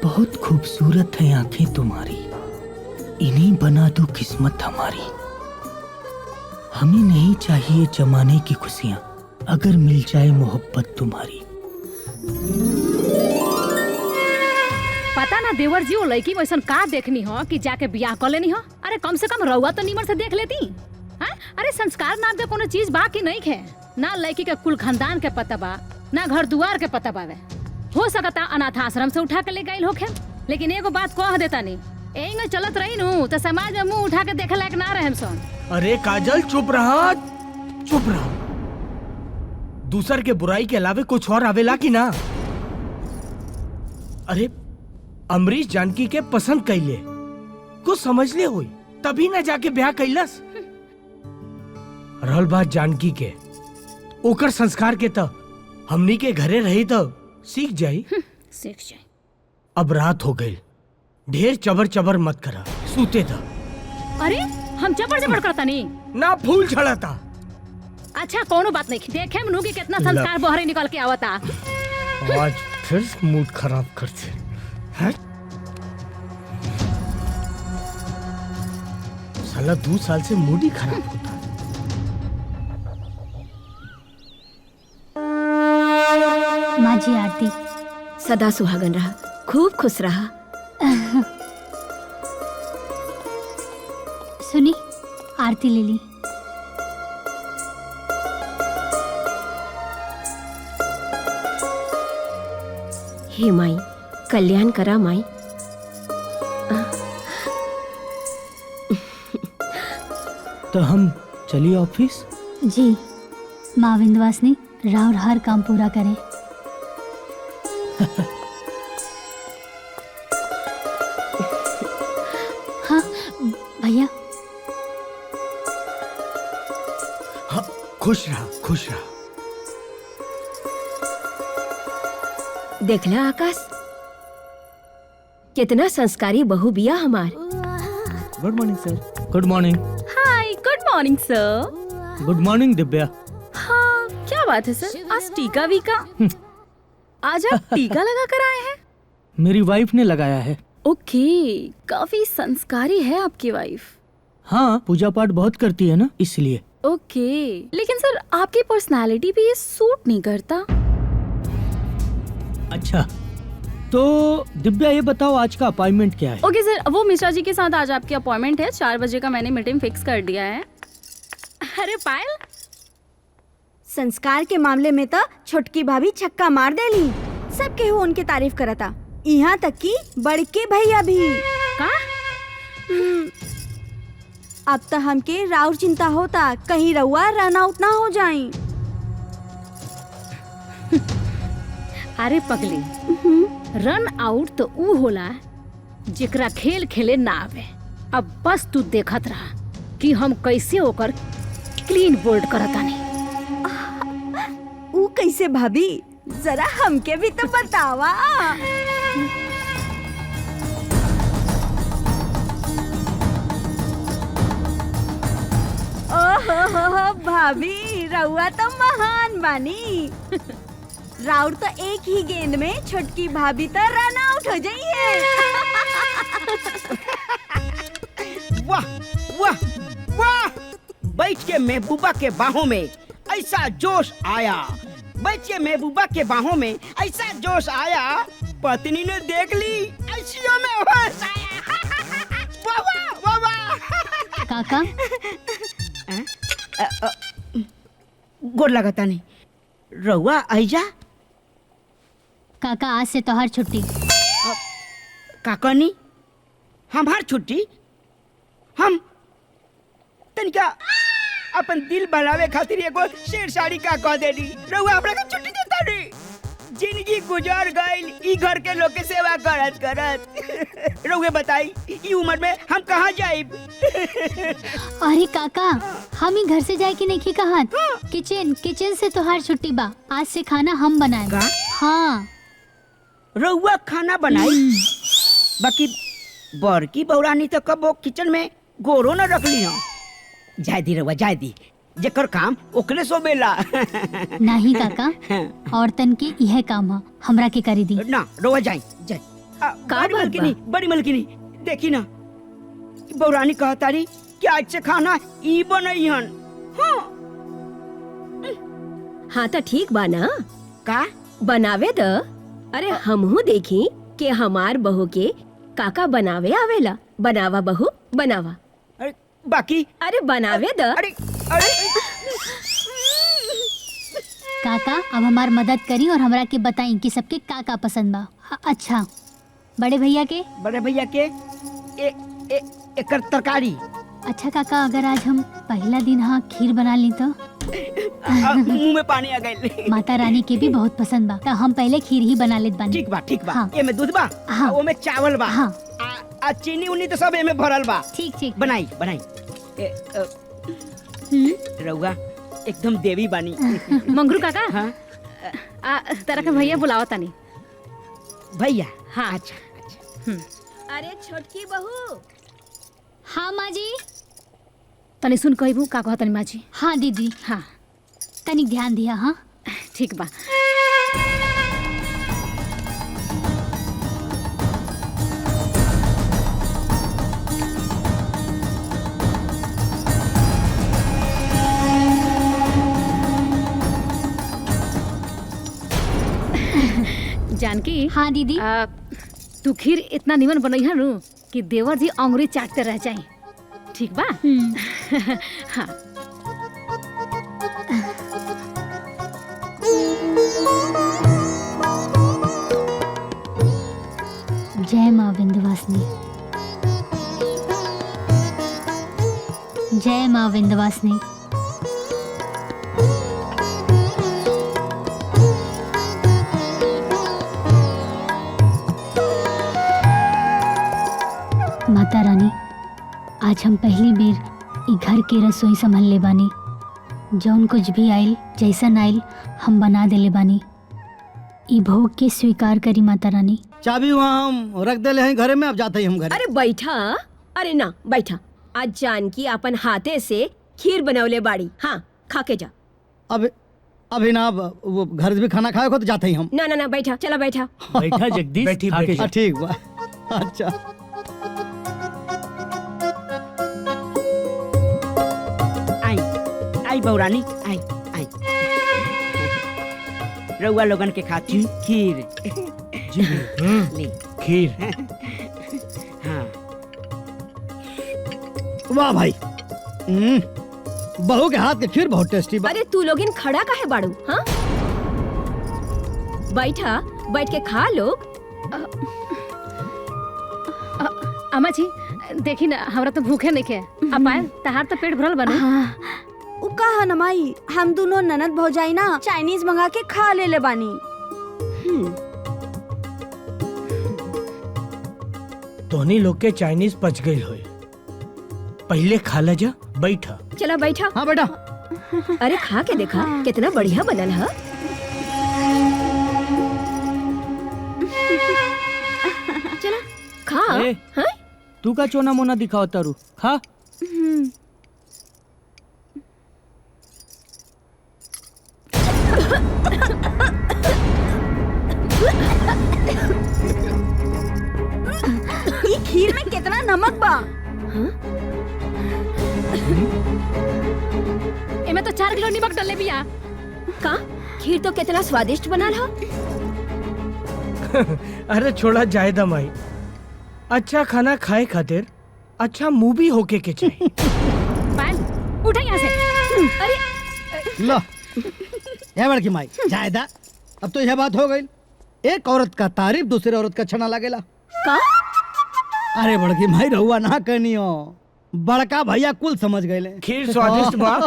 बहुत खूबसूरत है आंखें तुम्हारी, इन्हीं बना दो किस्मत हमारी। हमें नहीं चाहिए जमाने की खुशियां, अगर मिल जाए मोहब्बत तुम्हारी। पता ना देवर जी, वो लड़की वैसन का देखनी हो कि जाके बियाह कर लेनी हो। अरे कम से कम रउआ तो नीमन से देख लेती। हाँ? अरे संस्कार नाम के कोनो चीज बा कि नहीं है? ना लड़की के कुल खानदान के पता बा, ना घर दुआर के पता बावे। हो सकता अनाथ आश्रम से उठा के ले गई होखे, लेकिन एगो बात कह देता नहीं, एंगे चलत रही नू तो समाज में मुंह उठा के देखे लायक ना रहे सन। अरे काजल चुप रहा, चुप रहा। दूसर के बुराई के अलावे कुछ और आवेला कि ना? अरे अमरीश जानकी के पसंद कैले, कुछ समझ ले हुई, तभी ना जाके ब्याह कैलस। रहल बात जानकी के, ओकर संस्कार के तो हमनी के घरे रही तो सीख जाई। अब रात हो गई, ढेर चबर चबर मत करा, सूते था। अरे हम चबर चबर करता नहीं ना, फूल झड़ता। अच्छा कोनो बात नहीं, देखे मनु की कितना संस्कार बहरे निकल के आवता। आज फिर मूड खराब करते हैं। साला 2 साल से मूड ही खराब होता। माँ जी आरती। सदा सुहागन रहा, खूब खुश रहा। सुनी, आरती ले ली। हे माई, कल्याण करा माई। तो हम चलिए ऑफिस। जी, माँ विंध्यवासिनी राव हर काम पूरा करे। हाँ भैया। हाँ, खुश रहा, खुश रहा। देखला आकाश, कितना संस्कारी बहू बिया हमार। Good morning sir. Good morning. Hi, good morning sir. Good morning Divya. हाँ, क्या बात है सर, आज टीका वीका? आज आप टीका लगा कर आए हैं? मेरी वाइफ ने लगाया है। ओके, काफी संस्कारी है आपकी वाइफ। हाँ, पूजा पाठ बहुत करती है ना, इसलिए। ओके, लेकिन सर आपकी पर्सनालिटी पे ये सूट नहीं करता। अच्छा, तो दिव्या ये बताओ आज का अपॉइंटमेंट क्या है? ओके सर, वो मिश्रा जी के साथ आज आपकी अपॉइंटमेंट है, 4 बजे का मैंने मीटिंग फिक्स कर दिया है। अरे पायल, संस्कार के मामले में तो छोटकी भाभी छक्का मार देली। सब केहू उनके तारीफ करता, यहाँ तक कि बड़के भैया भी। का? अब तो हमके राउर चिंता होता, कहीं रउआ रन आउट ना हो जाए। अरे पगली, रन आउट तो ऊ होला जेकरा खेल खेले ना आवे। अब बस तू देखत रहा कि हम कैसे ओकर क्लीन बोल्ड करतानी। ऊ कैसे भाभी, जरा हमके भी तो बतावा। ओहो भाभी, रउआ तो महान बानी। राउर तो एक ही गेंद में छोटकी भाभी तो रन आउट हो जाइए। वाह वाह वाह! बैठ के महबूबा के बाहों में ऐसा जोश आया, बैठ के महबूबा के बाहों में ऐसा जोश आया, पत्नी ने देख ली, ऐसियों में होश आया। वाह वाह वाह वाह! काका गोर लगता नहीं रउआ आइजा। काका आज से तोहार छुट्टी। काकनी हमार छुट्टी? हम तनिका अपन दिल बनावे खातिर एगो शेर साड़ी का कह देनी, रउआ हमरा के छुट्टी देता नहीं। जिंदगी गुजर गइल ई घर के लोग के सेवा करत करत। रउए बताई ई उम्र में हम कहाँ जाइब? अरे काका, हम ही घर से जाए कि नहीं कहा? किचन से तोहार छुट्टी बा। आज से खाना हम बनाएंगे। हाँ, रउआ खाना बनाई, बाकी बड़की बौरानी तो कबो किचन में गोरो न रखली हो। जाय दी रउआ, जाय दी, जेकर काम ओकरे सोबेला। नहीं काका, औरतन के यह काम है, हमरा के करी दी। ना रउआ जाई जाई। बड़ी मलकिनी देखी ना, बौरानी कहतारी कि आज से खाना ई बनई हन। हाँ तो ठीक बा ना, का बनावे द। अरे हमहू देखी कि हमार बहू के काका बनावे आवेला। बनावा बहू, बनावा। अरे बाकी, अरे बनावे द। अरे काका अब हमार मदद करी और हमरा के बताई कि सबके काका पसंद बा। अच्छा, बड़े भैया के एकर तरकारी। अच्छा काका, अगर आज हम पहला दिन हाँ खीर बना ली तो? मुंह में पानी आ गइल। माता रानी के भी बहुत पसंद बा, तो हम पहले खीर ही बना लेत बानी। ठीक बा ठीक बा। हाँ। एमे दूध बा, हाँ। ओमे चावल बा, हाँ। आ चीनी उनी तो सब एमे भरल बा। ठीक ठीक, बनाई बनाई। रउआ एकदम देवी बानी। मंगरू काका, हाँ? तरह के भैया बुलाओ तानी। भैया? हाँ। अच्छा। अरे छोटकी बहू। हाँ माँ जी। तनी सुन कहबू का कहतनी माँ जी? हाँ दीदी। हाँ तनिक ध्यान दिया। हाँ ठीक बा। जानकी। हाँ दीदी। तू खीर इतना निमन बनई है नु कि देवर जी अंगुरी चाटते रह जाए। ठीक बा? हाँ। जय माँ विंध्यवासिनी। जय माँ विंध्यवासिनी। माता रानी, आज हम पहली बेर ई घर के रसोई संभल ले बानी। जौन कुछ भी आइल, जैसन आइल, हम बना देले बानी। ई भोग के स्वीकार करी माता रानी। चाबी वहाँ हम रख देले हैं घरे में, अब जाते ही हम घर। अरे बैठा, अरे ना बैठा। आज जानकी अपन हाथे से खीर बनौले बाड़ी। हाँ, खा के जा। अभी ना, वो घर भी खाना खाए को तो जाते ही हम। ना ना ना बैठा, चला बैठा। बैठा जगदीश, बैठी खा के जा। ठीक बा। अच्छा आई बौरानी, आई आई। रउआ लोगन के खातिर खीर। जी ले खीर। हाँ। वाह भाई, बहू के हाथ के खीर बहुत टेस्टी बा। अरे तू लोगिन खड़ा काहे बाड़ू? हाँ, बैठा, बैठ के खा लोग। अम्मा जी देखी ना, हमरा तो भूखे नहीं के। अब आए तहार तो पेट भरल बने। उ कहा न माई, हम दोनों ननद भौजाई ना चाइनीज मंगा के खा ले बानी। तोहनी लोग के चाइनीज पच गई होए। पहले खा ला जा, बैठा। चला बैठा। हाँ बेटा। अरे खा के देखा कितना बढ़िया बनल है। चला खा। ए, तू का चोना मोना दिखाओ तारू, खा। ये खीर में कितना नमक बा? एमे तो 4 किलो नमक डाले बिया। का खीर तो कितना स्वादिष्ट बनल है। अरे छोड़ा जाए दमाई, अच्छा खाना खाए खातिर अच्छा मूवी होके के चाहिए। पायल उठा यहाँ से। अरे लो ये बड़की माई जायदा, अब तो यह बात हो गई। एक औरत का तारीफ दूसरे औरत का छना लागेला का? अरे बड़की माई रहुआ ना कहनी हो, बड़का भैया कुल समझ गए। खीर स्वादिष्ट बा।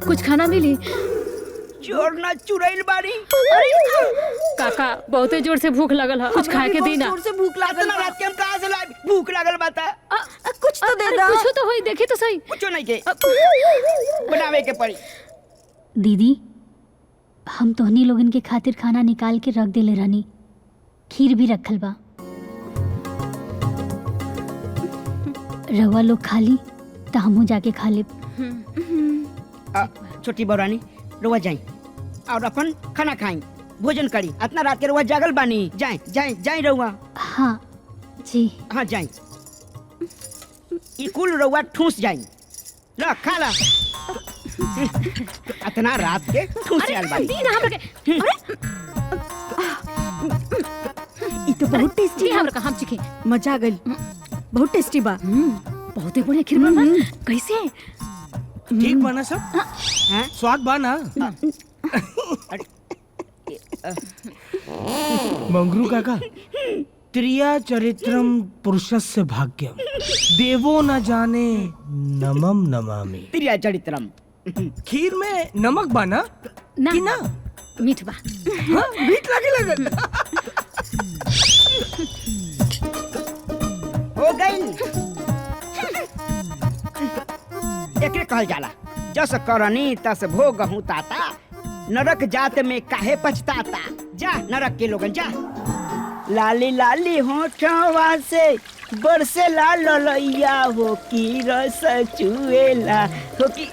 कुछ खाना मिली? चोर ना चुड़ैल बारी। काका बहुते जोर से भूख लगल है, कुछ खाए के दी ना। जोर से भूख लागल बा। रात के हम कहां से लाए? भूख लागल बाता। कुछ तो दे दा। कुछ तो होई, देखी तो सही। कुछ नहीं के बनावे के पड़ी। दीदी हम तोहनी लोगन के खातिर खाना निकाल के रख देले रहनी, खीर भी रखल बा। रवा लोग खा ली तो हमहू जाके खा लेब। छोटी बौरानी रुआ जाई और अपन खाना खाई, भोजन करी। इतना रात के रुआ जागल बानी। जाए जाए जाए रुआ। हाँ जी। हाँ जाए। ई कुल रुआ ठूस जाई। ला खा ला। इतना रात के ठूस आल बानी। दी ना हमरा के। ये तो बहुत टेस्टी है। हमरा का हम चिखे। मजा आ गई, बहुत टेस्टी बा। बहुते बढ़िया खीर बना। कैसे? ठीक बना सब? स्वाद बना। मंगरू काका, त्रिया चरित्रम पुरुषस्य भाग्यम देवो न जाने नमम नमामि। त्रिया चरित्रम। खीर में नमक बाना ना कि ना? मीठ बा। हाँ, मीठ लगे लगल। हो गई। एकरे कहल जाला, जस करनी तस भोगहु ताता, नरक जात में काहे पछताता। जा नरक के लोगन जा। लाली लाली होठवा से बरसे ला ललैया हो की रस चुएला हो की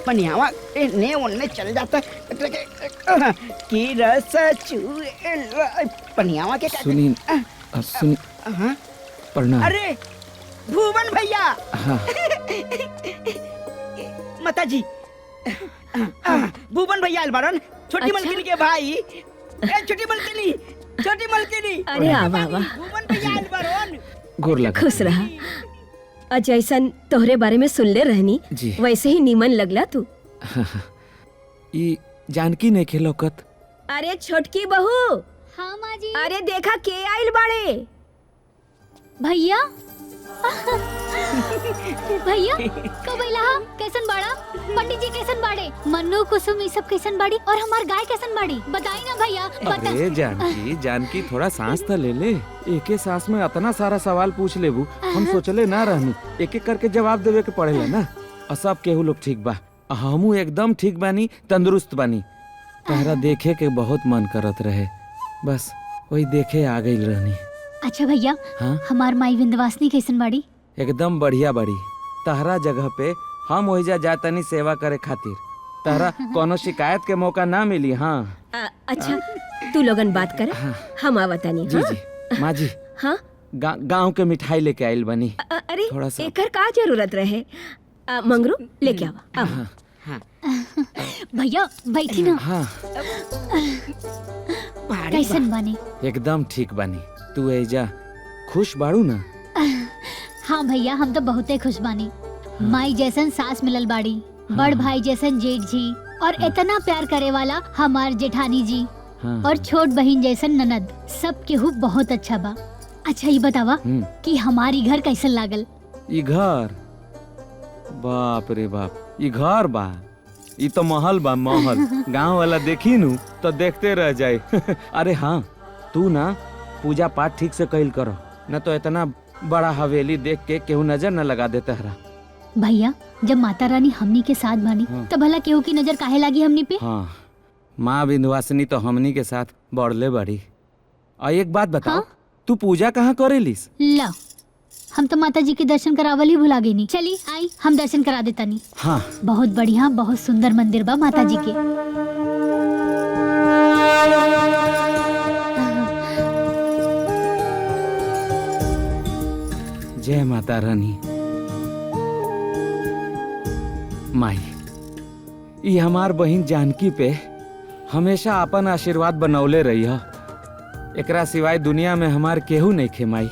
पनियावा ने उनने चल जाता की रस चुएला पनियावा के सुनी सुनी प्रणाम। अरे भुवन भैया। हाँ। माता जी भुवन भैया अलबारन, छोटी मलकिनी के भाई। छोटी मलकिनी, छोटी मलकिनी। अरे आवा आवा। भुवन भैया अलबारन। गोर लगा। खुश रहा। आज ऐसन तोहरे बारे में सुनले रहनी, जी। वैसे ही नीमन लगला तू। ई जानकी ने खेलौकत। अरे छोटकी बहू। हाँ माँ जी। अरे देखा के आइल बाड़े। भैया भैया कब अइला? कैसन बाड़ा? पंडित जी कैसन बाड़े? मन्नू कुसुम ये सब कैसन बाड़ी? और हमार गाय कैसन बाड़ी? बताई ना भैया। अरे जानकी जानकी थोड़ा सांस तो ले ले। एक सांस में इतना सारा सवाल पूछ लेबू, हम सोचले ना रहनी। एक एक करके जवाब देवे के पड़ेला ना। और सब केहू लोग ठीक बा, हमू एकदम ठीक बानी, तंदुरुस्त बानी। तहरा देखे के बहुत मन करत रहे, बस वही देखे आ गई रहनी। अच्छा भैया, हाँ? हमार माई विंध्यवासिनी कैसन बाड़ी? एकदम बढ़िया बड़ी। तहरा जगह पे हम वहीजा जातनी सेवा करे खातिर। तहरा कोनो शिकायत के मौका ना मिली। हाँ अच्छा तू लोगन बात कर। हाँ। हम आवतानी। जी जी माँ जी। हाँ गाँव के मिठाई लेके आइल बनी। अरे थोड़ा सा एकर का जरूरत रहे? मंगरू लेके आवा। हाँ। भैया बैठी ना। हाँ कैसन बानी? एकदम ठीक बानी। तू एजा खुश बाड़ू ना? हाँ भैया हम तो बहुते खुश बानी। माई जैसन सास मिलल बाड़ी, बड़ भाई जैसन जेठ जी और इतना प्यार करे वाला हमार जेठानी जी हाँ। और छोट बहन जैसन ननद, सब केहू बहुत अच्छा बा। अच्छा ये बतावा कि हमारी घर कैसन लागल? ई घर, बाप रे बाप, ई घर बा, ई तो महल बा महल। गांव वाला देखी नु तो देखते रह जाए। अरे हाँ, तू ना पूजा पाठ ठीक से कैल करो, न तो इतना बड़ा हवेली देख के केहू नजर न लगा देता हरा। भैया जब माता रानी हमनी के साथ बानी तो भला केहू की नजर काहे लागी हमनी पे? हाँ, माँ विंध्यवासिनी तो हमनी के साथ बढ़ले बड़ी। और एक बात बताओ, तू पूजा कहाँ करेलिस? ला, हम तो माता जी के दर्शन करावल ही भुला गई। चली आई हम दर्शन करा देता नी। हाँ, बहुत बढ़िया, बहुत सुंदर मंदिर बा माता जी के। जय माता रानी। माई, ये हमार बहन जानकी पे हमेशा अपन आशीर्वाद बनौले रही है। एकरा सिवाय दुनिया में हमार केहू नहीं खे माई।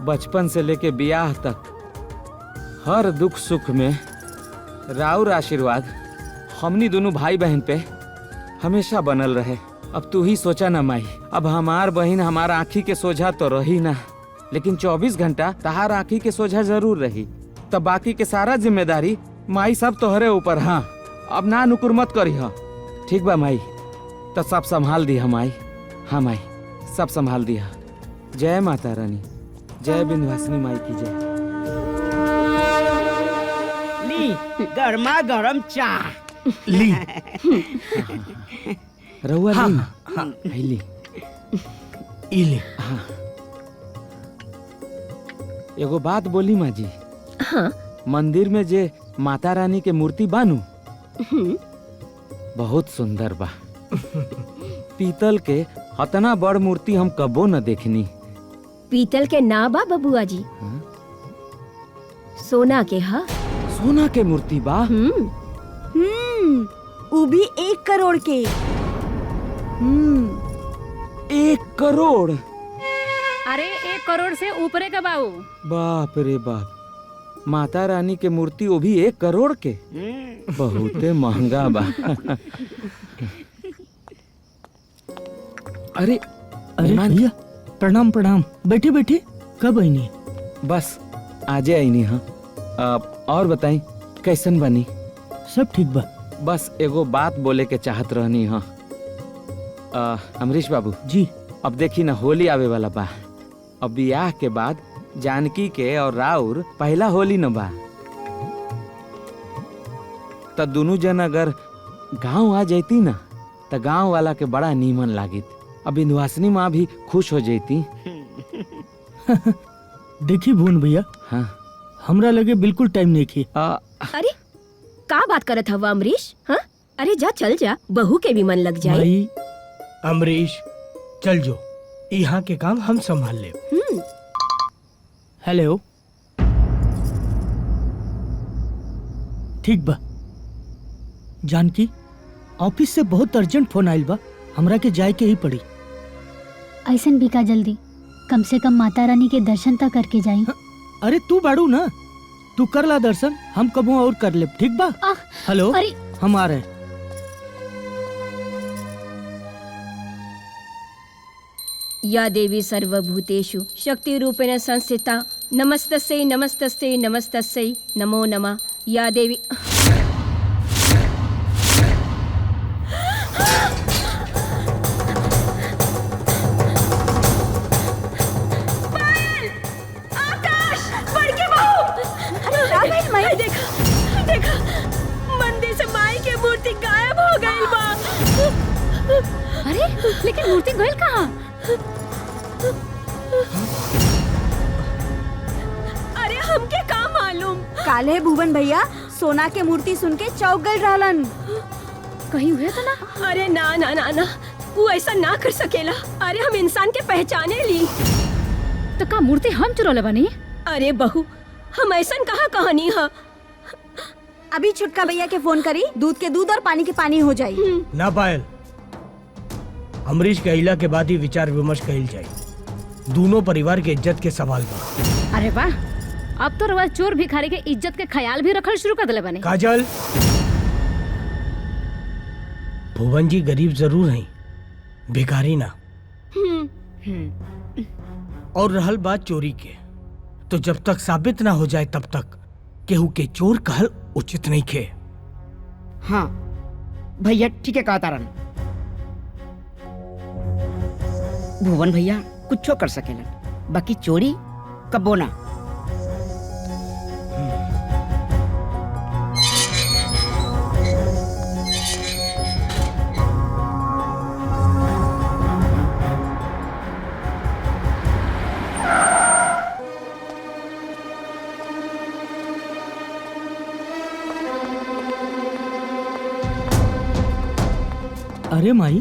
बचपन से लेके ब्याह तक हर दुख सुख में राउर आशीर्वाद हमनी दोनों भाई बहन पे हमेशा बनल रहे। अब तू ही सोचा ना माई, अब हमार बहन हमार आँखी के सोझा तो रही ना, लेकिन 24 घंटा तहार आँखी के सोझा जरूर रही। तब बाकी के सारा जिम्मेदारी माई सब तोहरे ऊपर। हाँ, अब ना नुकुर मत करी। हाँ ठीक बा माई, तो सब संभाल दी माई। हाँ माई, सब संभाल दिया। जय माता रानी, जय विंध्यवासिनी माई की जय। ली गर्मा गरम चाय ली। रहुआ हाँ, ली। हाँ, ली। इले। हाँ। एगो बात बोली माँ जी। हाँ। मंदिर में जे माता रानी के मूर्ति बानू बहुत सुंदर बा। पीतल के अतना बड़ मूर्ति हम कबो न देखनी। पीतल के ना बा बबुआ जी, सोना के। हा, सोना के मूर्ति बा। वो भी 1 करोड़ के। 1 करोड़? अरे 1 करोड़ से ऊपरे का बाऊ। बाप रे बाप, माता रानी के मूर्ति वो भी 1 करोड़ के? बहुते महंगा बा। अरे अरे भैया प्रणाम प्रणाम। बैठे बैठे कब आई नहीं? बस आजे आई नहीं। हाँ, और बताई कैसन बनी? सब ठीक बा। बस एगो बात बोले के चाहत रहनी। हाँ अमरीश बाबू जी, अब देखी ना होली आवे वाला बा। अब ब्याह के बाद जानकी के और राउर पहला होली न बा, तो दोनों जन अगर गांव आ जाती ना तो गांव वाला के बड़ा नीमन लागित। अब विंध्यवासिनी माँ भी खुश हो जाती। देखी भून भैया, हाँ हमरा लगे बिल्कुल टाइम नहीं की। अरे का बात करत हवा अमरीश? हाँ, अरे जा चल जा, बहू के भी मन लग जाए। भाई अमरीश चल जो, यहाँ के काम हम संभाल ले। हेलो, ठीक बा। जानकी, ऑफिस से बहुत अर्जेंट फोन आइल बा, हमरा के जाए के ही पड़ी। ऐसन भी का जल्दी, कम से कम माता रानी के दर्शन तक करके जाई। अरे तू बाड़ू ना, तू कर ला दर्शन, हम कबो और कर ले, ठीक बा? हेलो, हम आ रहे हैं। या देवी सर्वभूतेषु शक्ति रूपेण संस्थिता नमस्तस्यै नमस्तस्यै नमस्तस्यै नमो नमः। या देवी देखा मंदिर से माई के मूर्ति गायब हो गई बा। अरे लेकिन मूर्ति गइल कहाँ? अरे हमके का मालूम? काले भुवन भैया सोना के मूर्ति सुन के चौक गए रहलन। कहीं हुए तो ना? अरे ना ना ना ना, वो ऐसा ना कर सकेला। अरे हम इंसान के पहचाने ली। तो का मूर्ति हम चुरौले बनी? अरे बहू, हम ऐसा कहा कहानी है। अभी छुटका भैया के फोन करी, दूध के दूध और पानी के पानी हो जाई। ना पायल, अमरीश कहला के बाद ही विचार विमर्श कहल जाए। दोनों परिवार के इज्जत के सवाल बा। अरे वाह, अब तो रउआ चोर भिखारी के इज्जत के ख्याल भी रखल शुरू कर दिले बने। काजल, भुवन जी गरीब जरूर हैं, भिखारी ना। और रहल बात चोरी के, तो जब तक साबित ना हो जाए तब तक केहू के चोर कहल उचित नहीं खे। हाँ भैया ठीक है कहा तारन। भुवन भैया कुछो कर सकेलन, बाकी चोरी कबो ना। अरे माई,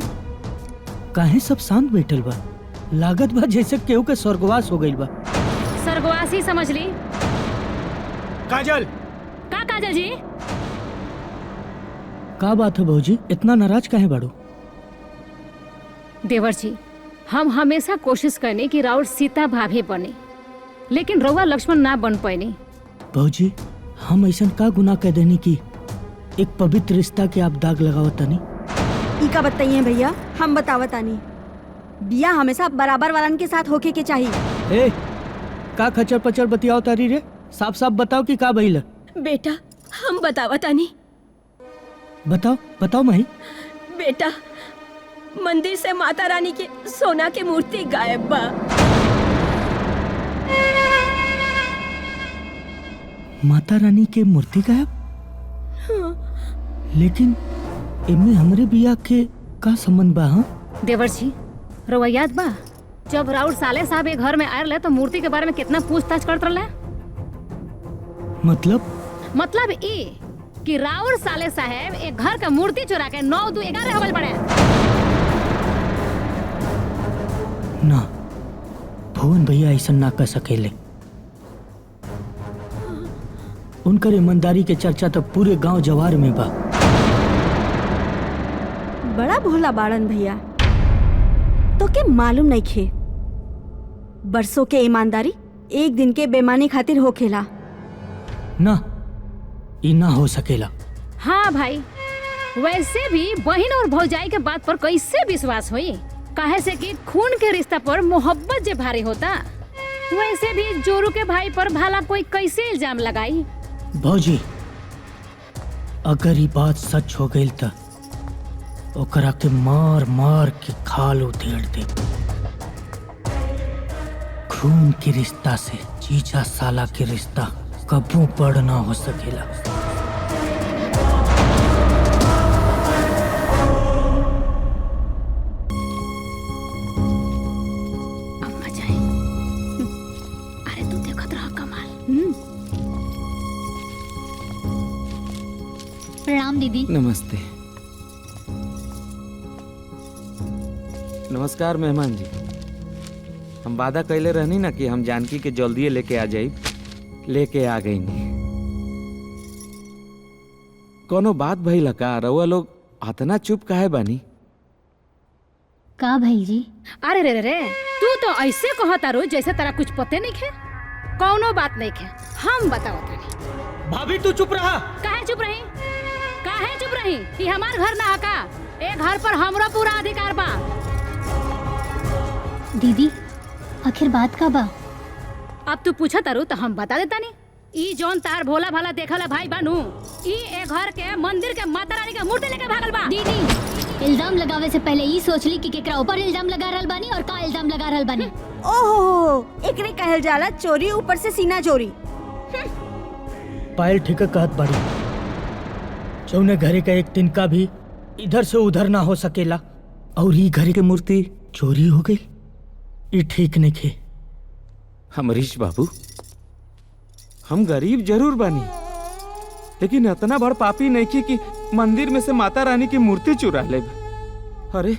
काहे सब शांत बैठल बा? लागत बा जैसे केहू के स्वर्गवास हो गइल बा। स्वर्गवास ही समझ ली। काजल, का काजल जी? का बात है भौजी, इतना नाराज काहे बाड़ू? देवर जी, हम हमेशा कोशिश करने की राउर सीता भाभी बने, लेकिन रउआ लक्ष्मण ना बन पाए। भौजी, हम ऐसा का गुनाह कर देने की एक पवित्र रिश्ता के आप दाग लगावतानी? ई का बताइए भैया, हम बतावतानी। बिया हमेशा बराबर वालन के साथ होके के चाहिए। ए, का खचर पचर बतियाओ तारी रे? साफ साफ बताओ कि का भइल? बेटा हम बतावतानी। बताओ बताओ माही। बेटा मंदिर से माता रानी के सोना के मूर्ति गायब बा। माता रानी के मूर्ति गायब? लेकिन इनमें हमरे बिया के का संबंध बा? हाँ देवर जी, रउआ याद बा जब राउर साले साहब एक घर में आए रहे तो मूर्ति के बारे में कितना पूछताछ करत रहे? मतलब ई कि राउर साले साहब एक घर का मूर्ति चुरा के 9 2 11 हवल पड़े। ना, भुवन भैया ऐसा ना कर सकेले। उनकर ईमानदारी के चर्चा तो पूरे गांव जवार में बा। बड़ा भोला बाड़न भैया, तो के मालूम नहीं खे बरसों के ईमानदारी एक दिन के बेईमानी खातिर होखेला ना, ई ना हो सकेला। हाँ भाई, वैसे भी बहन और भौजाई के बात पर कैसे विश्वास हुई? काहे से कि खून के रिश्ता पर मोहब्बत जे भारी होता, वैसे भी जोरू के भाई पर भला कोई कैसे इल्जाम लगाई? भौजी, अगर ये बात सच हो गई तो ओकरा के मार मार के खाल उधेड़ दे। खून के रिश्ता से जीजा साला के रिश्ता कबू बड़ ना हो सकेला। अम्मा जाए। अरे तू देखत रहा कमाल। प्रणाम दीदी। नमस्ते। नमस्कार मेहमान जी। हम वादा कैले रहनी ना कि हम जानकी के जल्दी लेके आ जाई, लेके आ गई नहीं। कोनो बात भइल का? रउआ लोग अतना चुप काहे बानी? का भाई जी? अरे रे रे रे, तू तो ऐसे कहता रो जैसे तेरा कुछ पते नहीं खे। कौनो बात नहीं खे, हम बताओ तानी। भाभी तू चुप रहा। काहे चुप रही? काहे चुप रही? ये हमार घर ना का, ए घर पर हमरा पूरा अधिकार बा। दीदी आखिर बात का बा? अब तू पूछा तारू तो हम बता देता नहीं। ई जौन तार भोला भाला देखला भाई बानू, ई ए घर के मंदिर के माता रानी के मूर्ति लेके भागल बा। दीदी इल्जाम लगावे से पहले ई सोच ली कि केकरा ऊपर इल्जाम लगा रहल बानी और का इल्जाम लगा रहल बानी। ओहो, एकरे कहल जाला चोरी, ऊपर से सीना चोरी। पायल ठीक कहत बाड़ी। जौने घरे का एक तिनका भी इधर से उधर ना हो सकेला, और ई घरे के मूर्ति चोरी हो गई, ये ठीक नहीं खे। अमरीश बाबू, हम गरीब जरूर बानी, लेकिन इतना बड़ पापी नहीं की कि मंदिर में से माता रानी की मूर्ति चुरा ले। अरे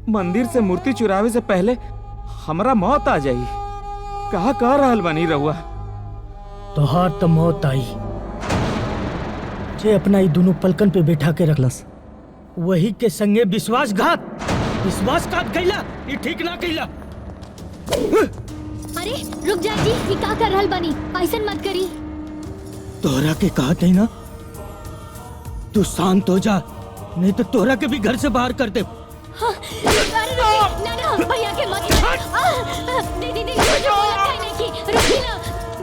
मंदिर से मूर्ति चुरावे से पहले हमरा मौत आ जाई। कहा कह रहल बानी रहुआ? तोहार तो मौत आई, जे अपना ये दोनों पलकन पे बैठा के रखलस, वही के संगे विश्वासघात कैला, ये ठीक ना कैला। अरे रुक जा जी, ये का कर रहल बानी? ऐसन मत करी। तोहरा के कहा थे ना, तू शांत हो जा, नहीं तो तोहरा के भी घर से बाहर कर दे। हाँ, अरे ना ना भैया के मत। दीदी दीदी कुछ बोला था नहीं कि रुकी ना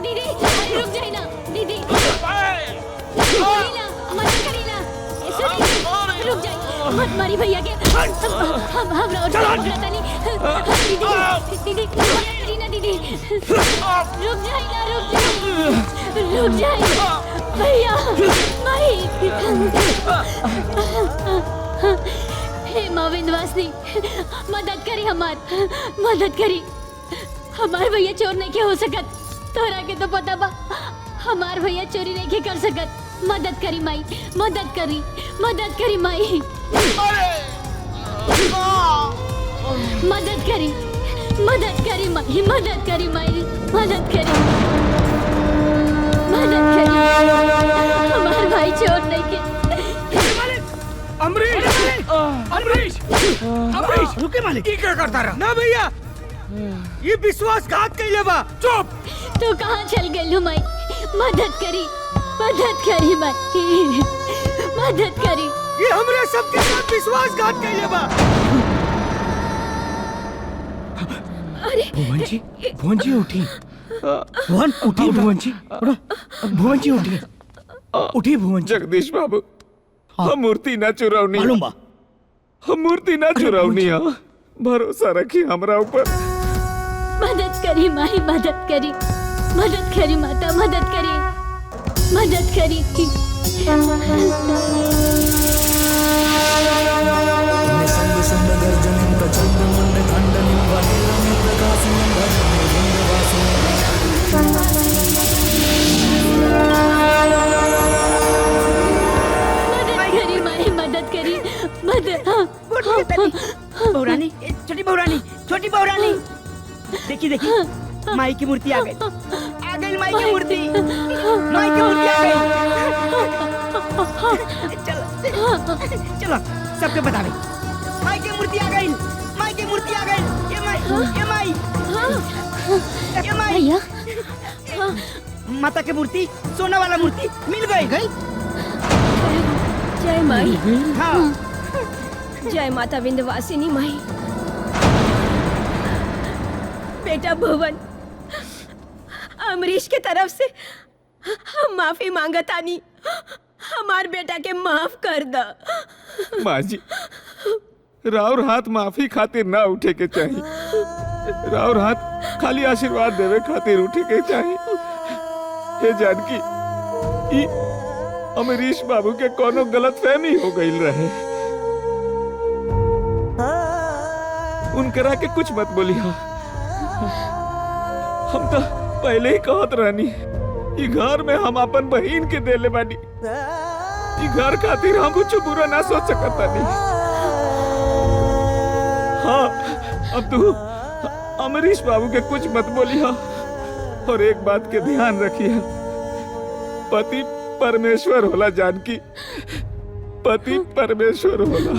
दीदी, अरे रुक जाए ना दीदी, बोली ना मत करी ना, सुनी रुक जाए, मत मारी भैया के। हम पकड़ता नहीं दीदी, दीदी करी ना दीदी, रुक जाए ना, रुक जाए भैया माई। हे माँ विंध्यवासिनी, मदद करी हमार, मदद करी। हमार भैया चोर नहीं के हो सकत, तोरा के तो पता बा, हमार भैया चोरी नहीं के कर सकत। मदद करी माई, मदद करी, मदद करी माई, मदद करी, मदद करी माई, मदद करी माई, मदद करी, मदद करी। हमार भाई चोर नहीं के। अमरीश, अमरीश, अमरीश, रुके मालिक। ये क्या करता रहा? ना भैया, ये विश्वासघात कइले बा। चुप। तू कहाँ चल गई माई? मदद करी, मदद करी माई, मदद करी। ये हमरे सबके साथ विश्वासघात कइले बा। भुवन जी, भुवन जी उठी। भुवन उठी, भुवन जी, भुवन जी उठी, उठी भुवन जी। जगदीश बाबू, हम मूर्ति ना चुरावनी, मालूम बा, हम मूर्ति ना चुरावनी है, भरोसा रखी हमरा ऊपर। मदद करी माई, मदद करी, मदद करी माता, मदद करी, मदद करी। निसंग सुंद गर्जनिं प्रचंड मुंड खंडनिं वनेरनिं प्रकाशिनिं भजने विंध्यवासिनीं। मदद करी माई, मदद करी, मदद। बहुरानी, छोटी बहुरानी, छोटी बहुरानी, देखी देखी माई की मूर्ति आ गई, आ गई माई की मूर्ति, माई की मूर्ति आ गई। चलो चलो सबके बता दे, माई की मूर्ति आ गई, माई की मूर्ति आ गई। ये माई, ये माई, ये माई, भैया माता की मूर्ति, सोना वाला मूर्ति मिल गई। जय माई। हाँ, जय माता विंध्यवासिनी माई। बेटा भुवन, अमरीश के तरफ से हम माफी मांगतानी, हमार बेटा के माफ कर द। माँ जी, राउर हाथ माफी खातिर ना उठे के चाहिए, राउर हाथ खाली आशीर्वाद देवे खातिर उठे के चाहिए। हे जानकी, ई अमरीश बाबू के कोनो गलतफहमी हो गई रहे, उनकरा के कुछ मत बोली। हम तो पहले ही कहत रहनी, ई घर में हम अपन बहन के देले बानी, ई घर खातिर हम कुछ बुरा ना सोच सकता नहीं। हाँ, अब तू अमरीश बाबू के कुछ मत बोली। हाँ, और एक बात के ध्यान रखिए, पति परमेश्वर होला जानकी, पति परमेश्वर होला।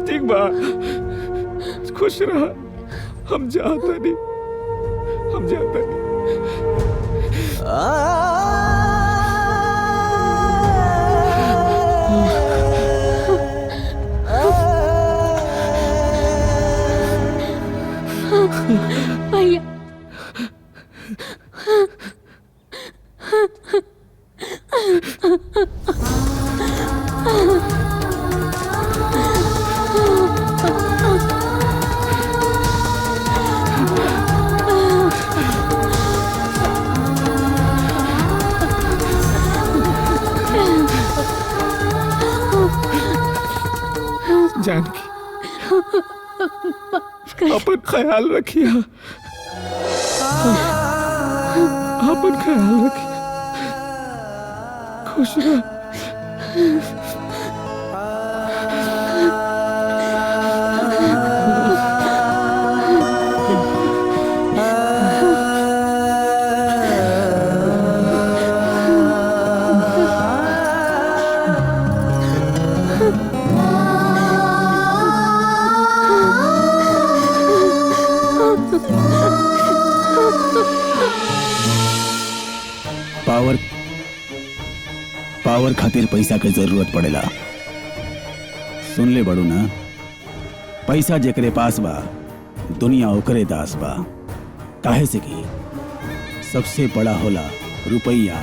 ठीक बा, खुश रहा। हम जाता नहीं, हम जाता नहीं। भैया जानकी, अपन ख्याल रखिए, अपन ख्याल रखिए, खुश रह। पावर खातिर पैसा के जरूरत पड़ेला। सुन ले बड़ू ना, पैसा जेकरे पास बा दुनिया ओकरे दास बा। काहे से कि सबसे बड़ा होला रुपया।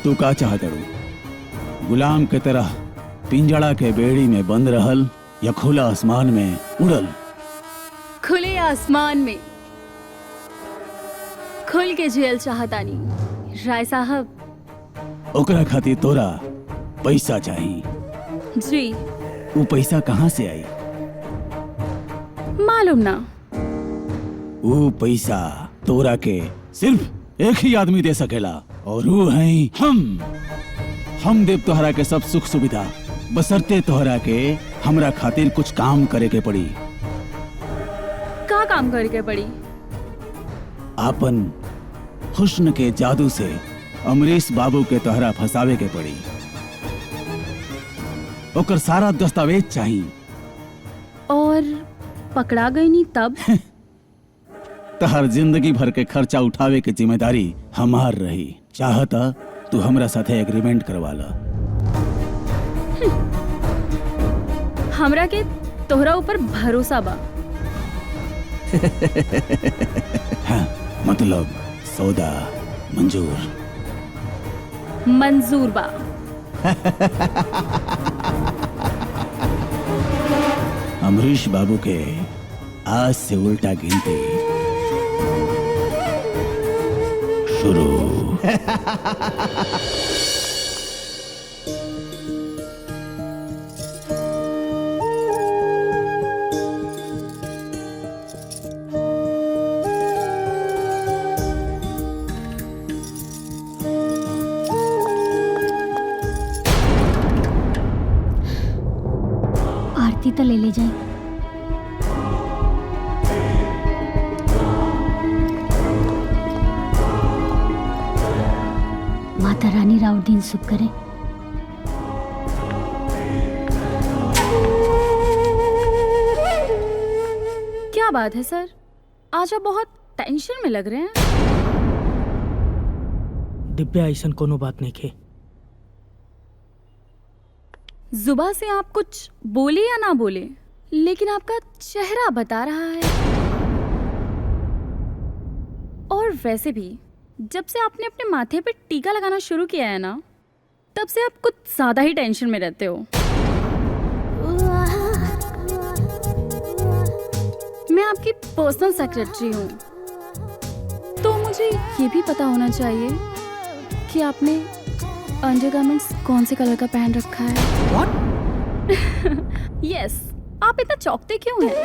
तू का चाहत रू? गुलाम के तरह पिंजड़ा के बेड़ी में बंद रहल या खुला आसमान में उड़ल? खुले आसमान में खुल के झेल चाहतानी राय साहब। ओकरा खातिर तोरा पैसा चाहिए। जी। वो पैसा कहाँ से आई? मालूम ना। वो पैसा तोरा के सिर्फ एक ही आदमी दे सकेला और वो है हम देव तोहरा के सब सुख सुविधा, बसरते तोहरा के हमरा खातिर कुछ काम करे के पड़ी। का काम करे के पड़ी? आपन हुस्न के जादू से अमरीश बाबू के तोहरा फंसावे के पड़ी। ओकर सारा दस्तावेज चाहिए। और पकड़ा गई नहीं तब? तहर जिंदगी भर के खर्चा उठावे के जिम्मेदारी हमार रही। चाहता तू हमरा साथे एग्रीमेंट करवा ला। हमरा के तोहरा ऊपर भरोसा बा। हाँ, मतलब सौदा मंजूर? मंजूर बा। अमरीश बाबू के आज से उल्टा गिनती शुरू। आरती तो ले ले जाए। माता रानी राउर दिन सुख करे। क्या बात है सर, आज आप बहुत टेंशन में लग रहे हैं। दिव्या ऐसा कोनो बात नहीं खे। जुबा से आप कुछ बोले या ना बोले, लेकिन आपका चेहरा बता रहा है। और वैसे भी जब से आपने अपने माथे पे टीका लगाना शुरू किया है ना, तब से आप कुछ ज्यादा ही टेंशन में रहते हो। मैं आपकी पर्सनल सेक्रेटरी हूँ, तो मुझे ये भी पता होना चाहिए कि आपने अंडरगारमेंट्स कौन से कलर का पहन रखा है। यस, आप इतना चौंकते क्यों हैं?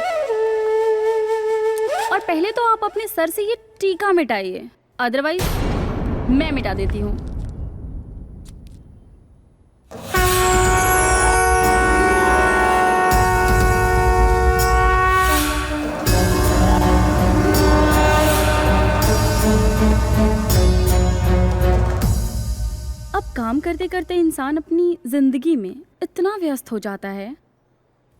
और पहले तो आप अपने सर से ये टीका मिटाइए, अदरवाइज मैं मिटा देती हूँ। अब काम करते करते इंसान अपनी जिंदगी में इतना व्यस्त हो जाता है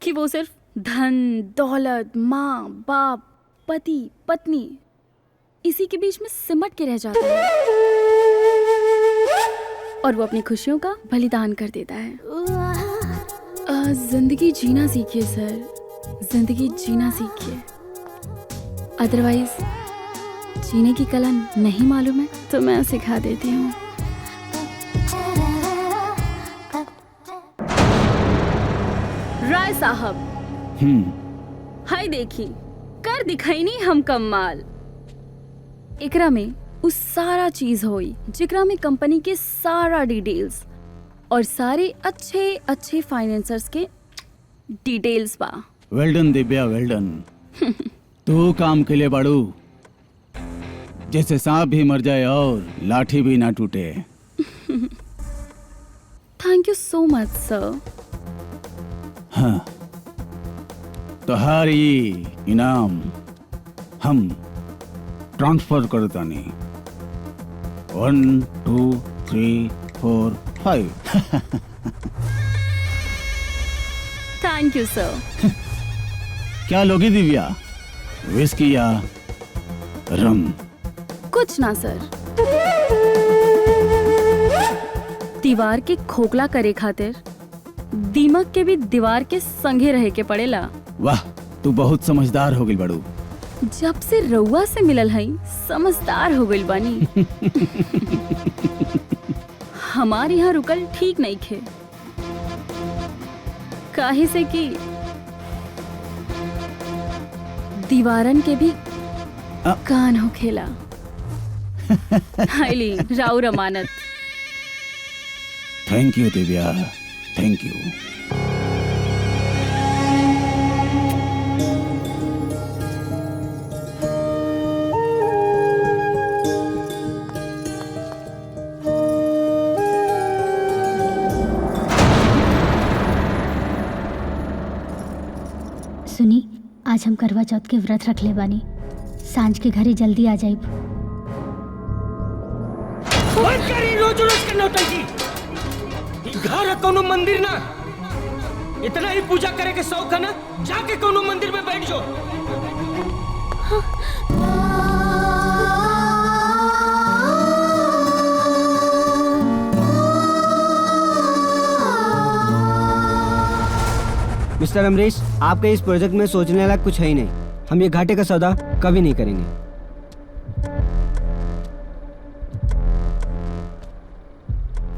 कि वो सिर्फ धन, दौलत, माँ, बाप, पति, पत्नी, इसी के बीच में सिमट के रह जाता है और वो अपनी खुशियों का बलिदान कर देता है। जिंदगी जीना सीखिए सर, जिंदगी जीना सीखिए, अदरवाइज जीने की कला नहीं मालूम है तो मैं सिखा देती हूँ। राय साहब, हाय देखी, कर दिखाई नहीं हम कमाल। एकरा में उस सारा चीज होई जिकरा में कंपनी के सारा डिटेल्स और सारे अच्छे अच्छे फाइनेंसर्स के डिटेल्स बा। वेल डन दिव्या, वेल डन। तू काम के लिए बाड़ू, जैसे सांप भी मर जाए और लाठी भी ना टूटे। थैंक यू सो मच सर। हाँ, तोहारी इनाम हम ट्रांसफर करता नहीं। 1 2 3 4 5। थैंक यू सर। क्या लोगी दिव्या, विस्की या रम? कुछ ना सर। दीवार के खोखला करे खातिर दीमक के भी दीवार के संगे रहे के पड़ेला। वाह, तू बहुत समझदार हो गई बड़ू। जब से रउआ से मिलल हई समझदार हो गइल बानी। हमारे यहाँ रुकल ठीक नहीं खे, काहे से कि दीवारन के भी कान हो खेला। हाईली राउर अमानत। Thank you Divya, thank you. सुनी, आज हम करवा चौथ के व्रत रख ले बानी, सांझ के घरे जल्दी आ जाइब। बंद करी रोज रोज के नौटंकी। ई घर है कोनो मंदिर ना। इतना ही पूजा करे के शौक है ना, जाके कोनो मंदिर में बैठ जाओ। मिस्टर अमरीश, आपके इस प्रोजेक्ट में सोचने लायक कुछ है ही नहीं। हम ये घाटे का सौदा कभी नहीं करेंगे।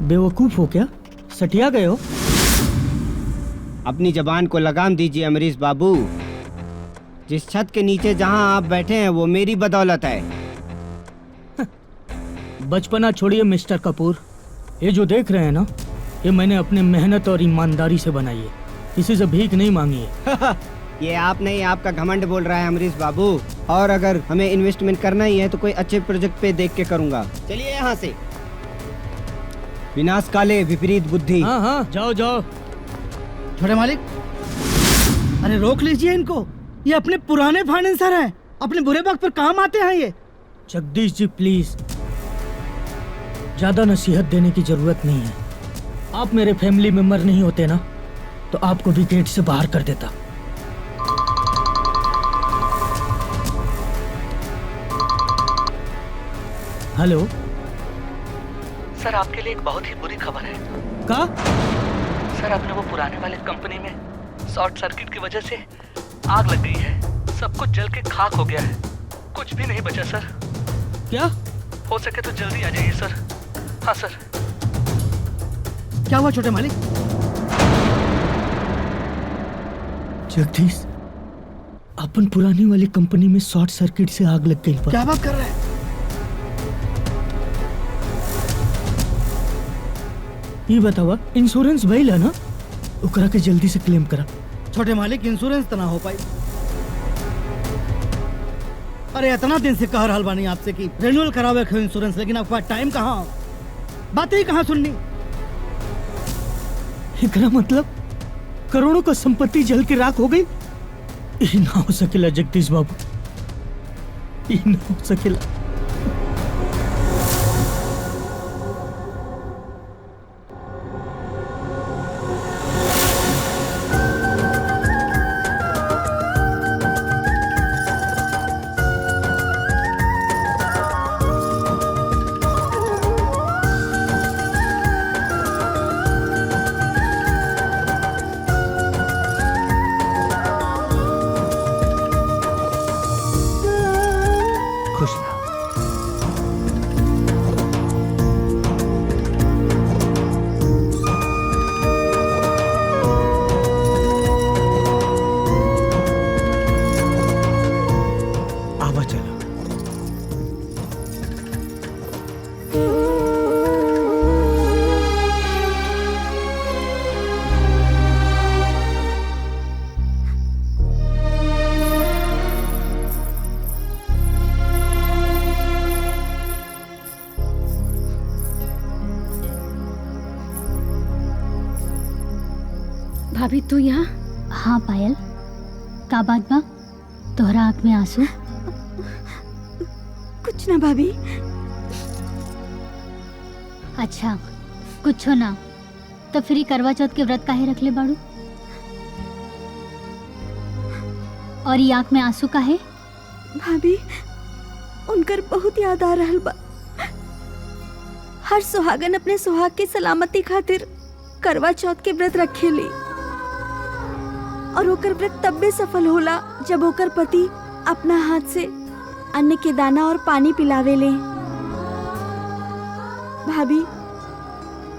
बेवकूफ हो क्या? सटिया गए हो? अपनी जबान को लगाम दीजिए अमरीश बाबू। जिस छत के नीचे जहां आप बैठे हैं वो मेरी बदौलत है। बचपना छोड़िए मिस्टर कपूर। ये जो देख रहे हैं ना, ये मैंने अपने मेहनत और ईमानदारी से बनाई है। किसी से भीख नहीं मांगी है। ये आप नहीं, आपका घमंड बोल रहा है अमरीश बाबू। और अगर हमें इन्वेस्टमेंट करना ही है तो कोई अच्छे प्रोजेक्ट पे देख के करूंगा। चलिए यहाँ से। विनाश काले विपरीत बुद्धि। हाँ हाँ, जाओ जाओ। छोटे मालिक, अरे रोक लीजिए इनको। ये अपने पुराने फाइनेंसर हैं, अपने बुरे वक्त पर काम आते हैं ये। जगदीश जी प्लीज, ज्यादा नसीहत देने की जरूरत नहीं है। आप मेरे फैमिली मेंबर नहीं होते ना, तो आपको भी गेट से बाहर कर देता। हेलो सर, आपके लिए एक बहुत ही बुरी खबर है। का? सर, अपने वो पुराने वाले कंपनी में शॉर्ट सर्किट की वजह से आग लग गई है। सब कुछ जल के खाक हो गया है, कुछ भी नहीं बचा सर। क्या? हो सके तो जल्दी आ जाइए सर। हाँ सर। क्या हुआ छोटे मालिक? जगदीश, अपन पुरानी वाली कंपनी में शॉर्ट सर्किट से आग लग गई। क्या बात कर रहे हैं? ये बतावा, इंश्योरेंस भइल है ना? ओकरा के जल्दी से क्लेम करा। छोटे मालिक, इंश्योरेंस तो ना हो पाई। अरे इतना दिन से कह रहा बानी आपसे कि रिन्यूअल करावे के इंश्योरेंस, लेकिन आपके पास टाइम कहाँ, बातें ही कहाँ सुननी। एकरा मतलब करोड़ों का संपत्ति जल के राख हो गई। ये ना हो सकेला जगदीश बाबू, ये ना हो सकेला। भाभी तू यहाँ? हाँ पायल, का बात बा? तोहरा आँख में आंसू? कुछ ना भाभी। अच्छा कुछ हो ना, तो फिर करवा चौथ के व्रत काहे रख ले बाड़ू? और ये आँख में आंसू काहे? भाभी, उनकर बहुत याद आ रहल बा। हर सुहागन अपने सुहाग की सलामती खातिर करवा चौथ के व्रत रखेली और ओकर व्रत तब भी सफल होला जब ओकर पति अपना हाथ से अन्न के दाना और पानी पिलावेले। भाभी,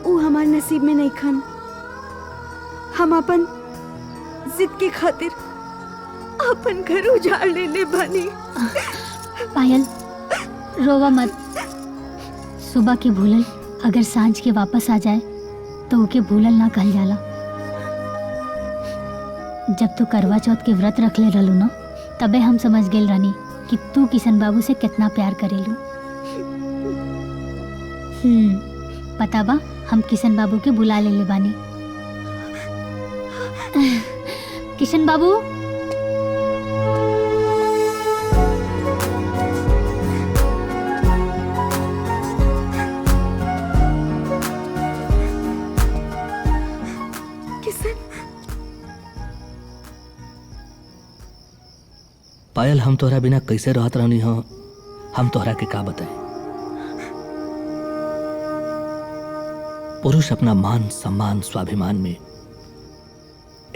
ऊ हमार नसीब में नहीं खन। हम अपन जिद के खातिर अपन घर उजाड़ लेले बानी। पायल, रोवा मत। सुबह के भूलल अगर सांझ के वापस आ जाए तो ओके भूलल ना कहल जाला। जब तू करवा चौथ के व्रत रख ले रहलू ना, तबे हम समझ गेल रानी कि तू किशन बाबू से कितना प्यार करेलू। पता बा, हम किशन बाबू के बुला ले बानी। किशन बाबू, पायल, हम तोहरा बिना कैसे रहत रहनी हो, हम तोहरा के का बताएं। पुरुष अपना मान सम्मान स्वाभिमान में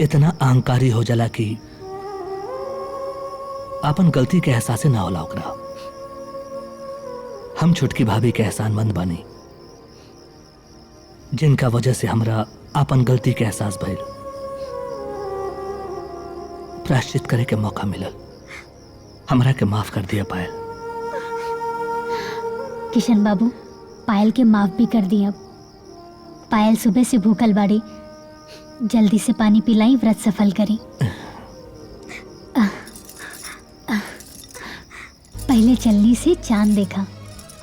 इतना अहंकारी हो जाला कि अपन गलती के एहसास ना होला ओकरा। हम छुटकी भाभी के एहसानमंद बानी, जिनका वजह से हमरा अपन गलती के एहसास भइल, प्रायश्चित करे के मौका मिलल। हमरा के माफ कर दिया पायल। किशन बाबू, पायल के माफ भी कर दिया। पायल सुबह से भूखल बाड़ी, जल्दी से पानी पिलाई, व्रत सफल करी। पहले चलनी से चांद देखा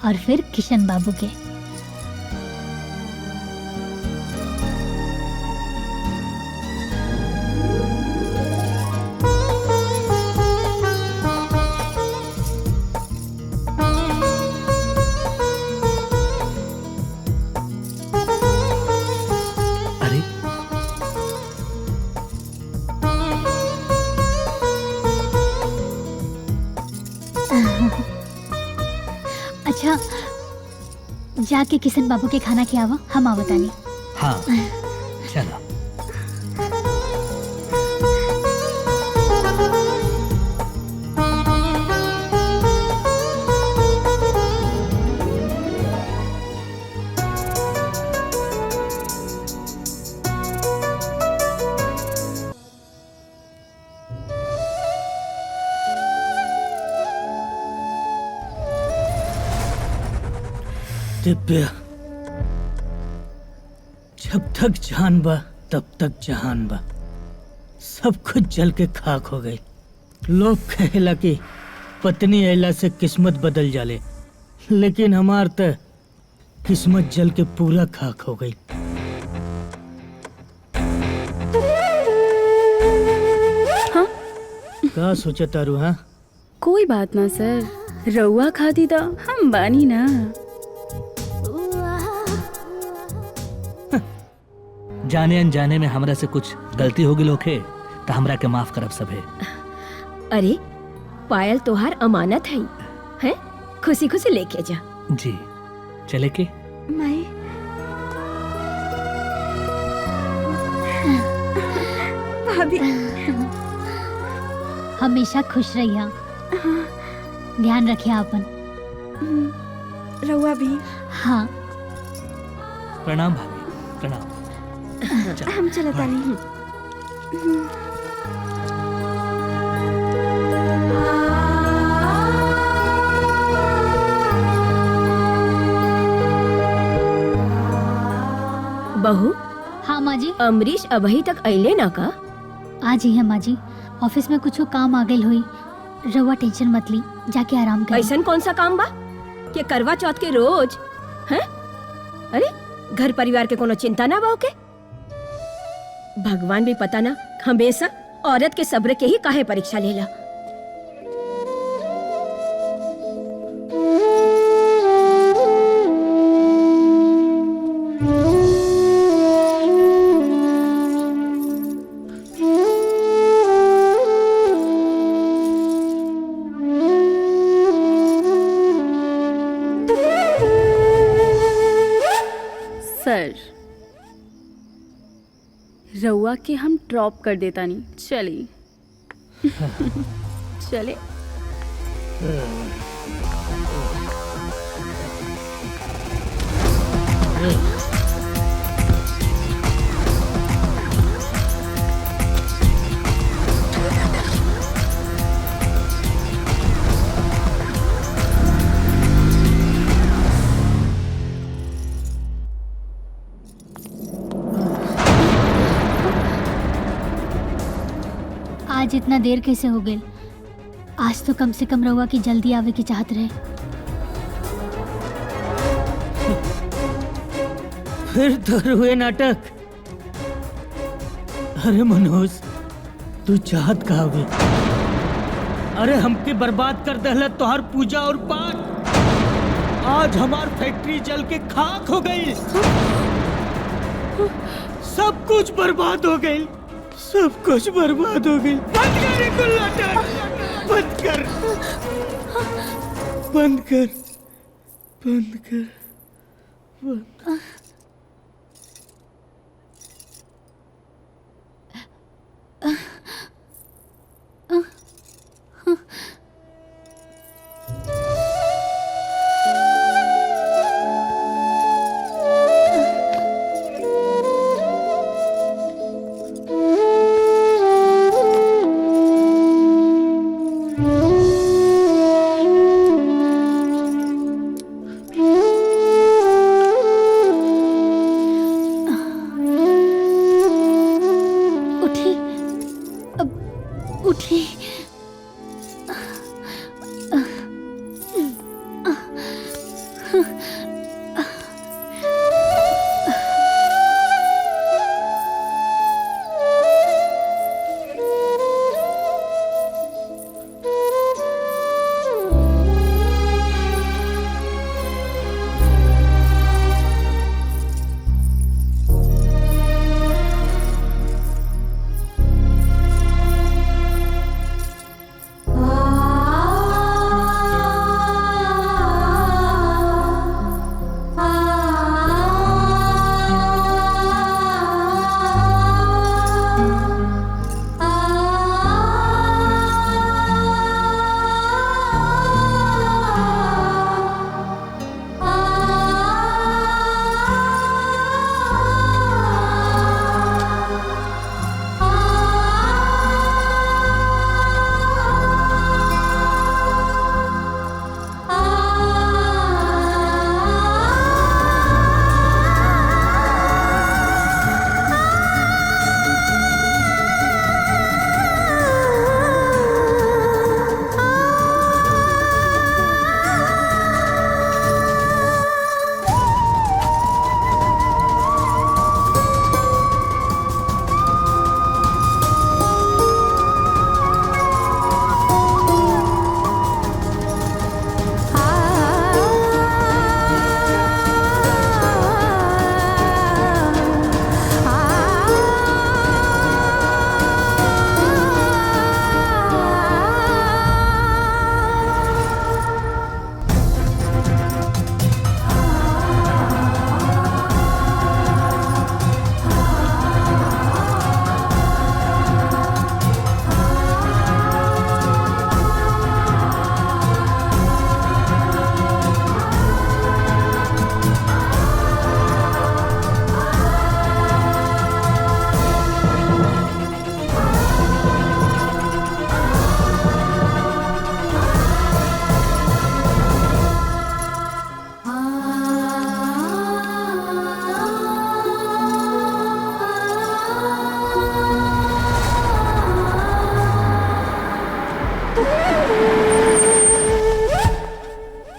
और फिर किशन बाबू के। अच्छा, जाके किशन बाबू के खाना के आवा, हम आवतानी। हाँ, चलो। दिव्या, जब तक जान बा तब तक जहान बा। सब कुछ जल के खाक हो गई। लोग कहेला कि पत्नी अयला से किस्मत बदल जाले, लेकिन हमार त किस्मत जल के पूरा खाक हो गई। हाँ? का सोचा तारू? हाँ, कोई बात ना सर, रउआ खाती तो हम बानी ना। जाने अनजाने में हमरा से कुछ गलती हो गई होखे तो हमरा के माफ करब सभे। अरे पायल तोहार अमानत है, हैं? खुशी खुशी लेके जा। जी, चले के? मैं भाभी, हमेशा खुश रहिया। ध्यान रखिए अपन। रउआ भी। हाँ। प्रणाम भाभी, प्रणाम। हम चलता नहीं। बहू। हाँ माँ जी। अमरीश अभी तक अइले ना का? आज ही है माँ जी, ऑफिस में कुछ काम आ गई हुई। रउआ टेंशन मत ली, जाके आराम करी। ऐसन कौन सा काम बा कि करवा चौथ के रोज? हैं? अरे घर परिवार के कोनो चिंता ना बा के? भगवान भी पता ना हमेशा औरत के सब्र के ही काहे परीक्षा लेला। रउआ के हम ड्रॉप कर देता नहीं, चली चले। आज इतना देर कैसे हो गई? आज तो कम से कम रउआ की जल्दी आवे की चाहत रहे। फिर तो हुए नाटक। अरे मनोज, तू चाहत कहा भी? अरे हमके बर्बाद कर दहला तोहर पूजा और पाठ। आज हमार फैक्ट्री जल के खाक हो गई, सब कुछ बर्बाद हो गई, सब कुछ बर्बाद हो गई। बंद कर ये कुल नाटक, बंद कर, बंद कर, बंद कर, बंद।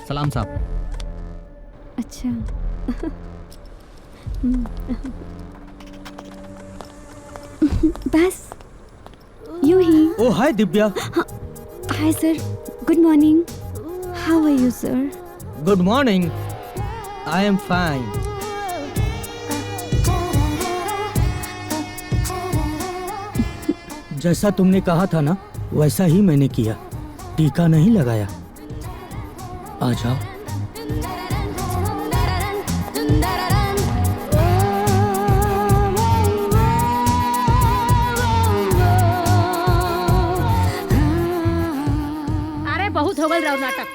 सलाम साहब। अच्छा बस यूं ही। Oh hi Divya. Hi sir, good morning. How are you sir? Good morning, I am fine. जैसा तुमने कहा था ना, वैसा ही मैंने किया। टीका नहीं लगाया। आ जाओ। गल रहो नाटक।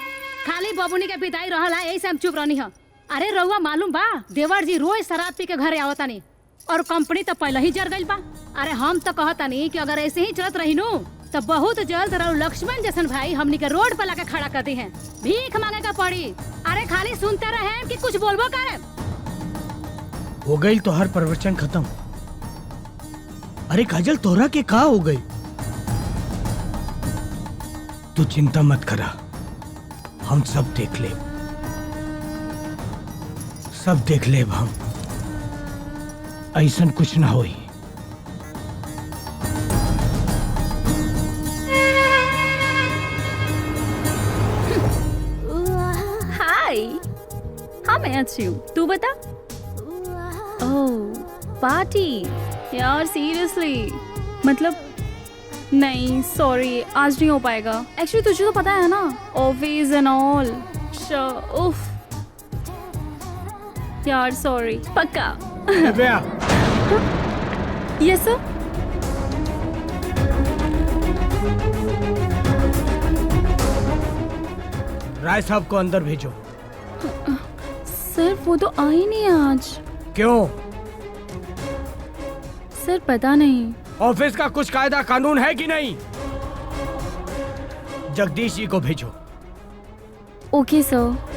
खाली बबुनी के पिताई रहल है, यही से हम चुप रहनी है। अरे रउआ मालूम बा देवर जी रोज शराब पी के घरे आवतानी और कंपनी तो पहले ही जर गई बा। अरे हम तो कहतानी कि अगर ऐसे ही चलत रही नु तो बहुत जल्द रहो लक्ष्मण जैसन भाई हमनी के रोड पर लाके खड़ा कर दी है, भीख मांगे का पड़ी। अरे खाली सुनते रहे कि कुछ बोलबो करे। हो गई तो हर प्रवचन खत्म। अरे काजल तोहरा के का हो गई? तू चिंता मत करा, हम सब देख ले, सब देख ले हम, ऐसा कुछ ना होई। हाय, हाँ मैं अच्छी हूँ, तू बता। ओह पार्टी यार, सीरियसली मतलब नहीं, सॉरी आज नहीं हो पाएगा। एक्चुअली तुझे तो पता है ना, ऑफिस एंड ऑल। उफ यार सॉरी, पक्का। यस सर। राय साहब को अंदर भेजो। सर वो तो आए नहीं आज। क्यों? सर पता नहीं। ऑफिस का कुछ कायदा कानून है कि नहीं? जगदीश जी को भेजो। ओके सर।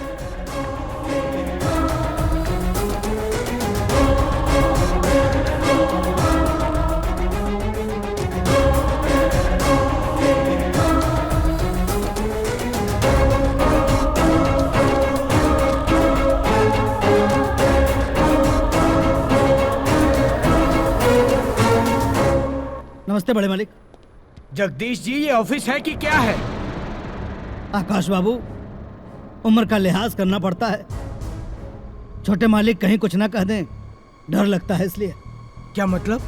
नमस्ते बड़े मालिक। जगदीश जी ये ऑफिस है कि क्या है? आकाश बाबू, उम्र का लिहाज करना पड़ता है। छोटे मालिक कहीं कुछ ना कह दें, डर लगता है इसलिए। क्या मतलब?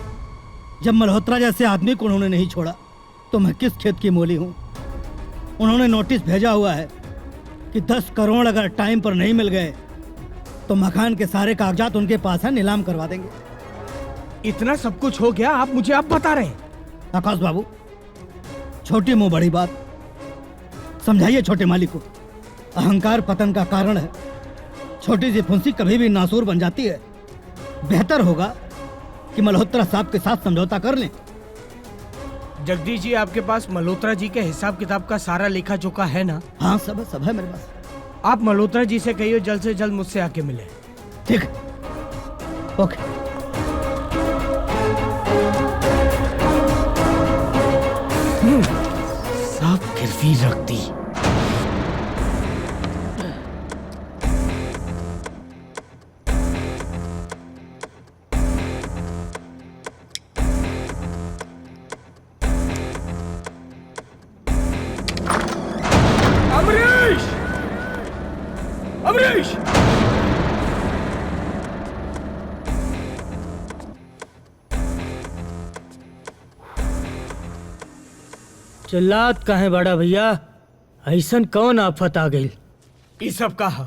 जब मल्होत्रा जैसे आदमी को उन्होंने नहीं छोड़ा तो मैं किस खेत की मोली हूँ। उन्होंने नोटिस भेजा हुआ है कि 10 करोड़ अगर टाइम पर नहीं मिल गए तो मकान के सारे कागजात उनके पास है, नीलाम करवा देंगे। इतना सब कुछ हो गया, आप मुझे अब बता रहे हैं? आकाश बाबू, छोटी मुंह बड़ी बात, समझाइए छोटे मालिक को। अहंकार पतन का कारण है। छोटी सी फुंसी कभी भी नासूर बन जाती है। बेहतर होगा कि मल्होत्रा साहब के साथ समझौता कर लें। जगदीश जी, आपके पास मल्होत्रा जी के हिसाब किताब का सारा लेखा जोखा है ना? हाँ सब है मेरे पास। आप मल्होत्रा जी से कहिए जल्द से जल्द मुझसे आके मिले। ठीक, ओके। सब गिरवी रख दी। अमरीश! अमरीश! चिल्लात काहे बड़ा भैया? ऐसन कौन आफत आ गई? ये सब कहा।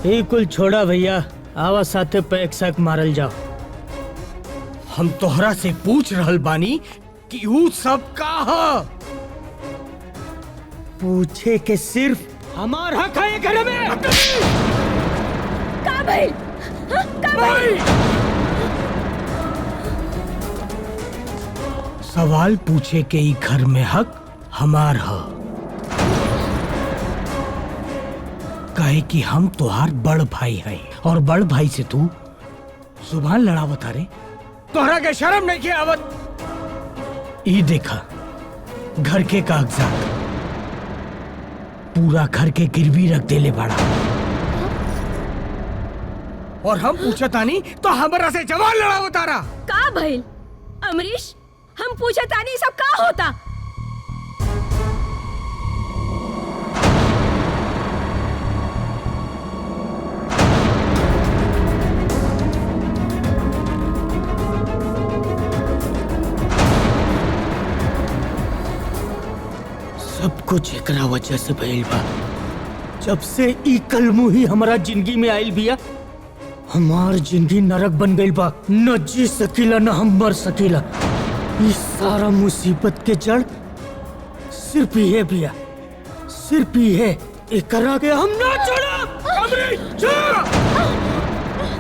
ये कुल छोड़ा भैया, आवा साथे पे एक सक मारल जाओ। हम तोहरा से पूछ रहल बानी कि ऊ सब कहा। पूछे के सिर्फ हमार हक है घर में। का भाई? का भाई? सवाल पूछे के ई घर में हक हमार है। कहे कि हम तोहार बड़ भाई हैं और बड़ भाई से तू जुबान लड़ावत रे। तोहरा के शर्म नहीं के आवत? ई देखा घर के कागजात पूरा घर के गिरवी रख देले बड़ा। और हम पूछतानी तो हमरा से जवान लड़ावत रहा। का भाई? अमरीश, हम पूछतानी सब का होता? सब कुछ एकरा वजह से भइल बा। जब से ई कलमू ही हमारा जिंदगी में आइल बिया, हमार जिंदगी नरक बन गइल बा। न जी सकीला न हम मर सकीला। इस सारा मुसीबत के जड़ सिर्फ ये भैया, सिर्फ ये एकरा के हम ना छोड़ा। अमरीश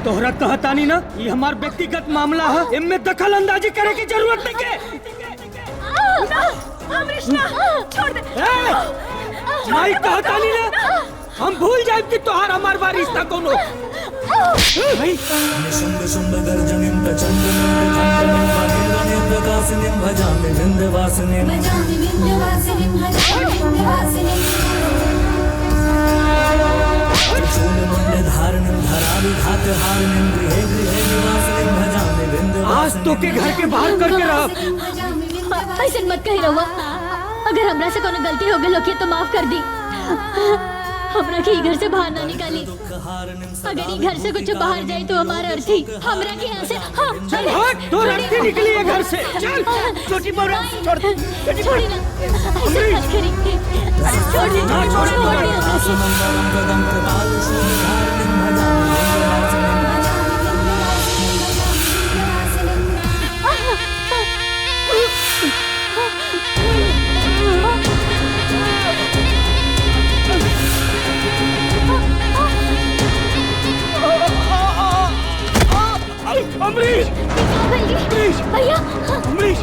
तोहरा कहता नहीं ना, ये हमार व्यक्तिगत मामला है, इनमें दखल अंदाजी करे की जरूरत नहीं के। अमरीश ना छोड़ दे। नहीं कहता नहीं ना, हम भूल जाए कि तोहार हमार बार रिश्ता कौन हो। शुंभ शुंभ गर्जनिं प्रचंडनिं प्रचंडनिं वनेरनिं प्रकाशिनीं भजामि विंध्यवासिनीं भजामि विंध्यवासिनीं भजामि विंध्यवासिनीं त्रिशूलमण्डे धारिणीं धराविघातहारिणीं गृहे गृहे निवासिनीं भजामि विंध्यवासिनीं। आज तो के घर के बाहर करके रह। ऐसे मत कही रहुआ, अगर हमरा से कोनो गलती हो गई होके तो माफ कर दी। हमरा के घर से बाहर ना निकाली। अगर ये घर से कुछ बाहर जाए तो हमारा अर्थी हमरा के यहाँ से चल हट, तो अर्थी निकली है घर से। चल छोटी बड़ा छोड़ दे, छोड़ी ना, ऐसे मत करी। छोड़ी ना, छोड़ी अमरीश, अमरीश, भैया, अमरीश,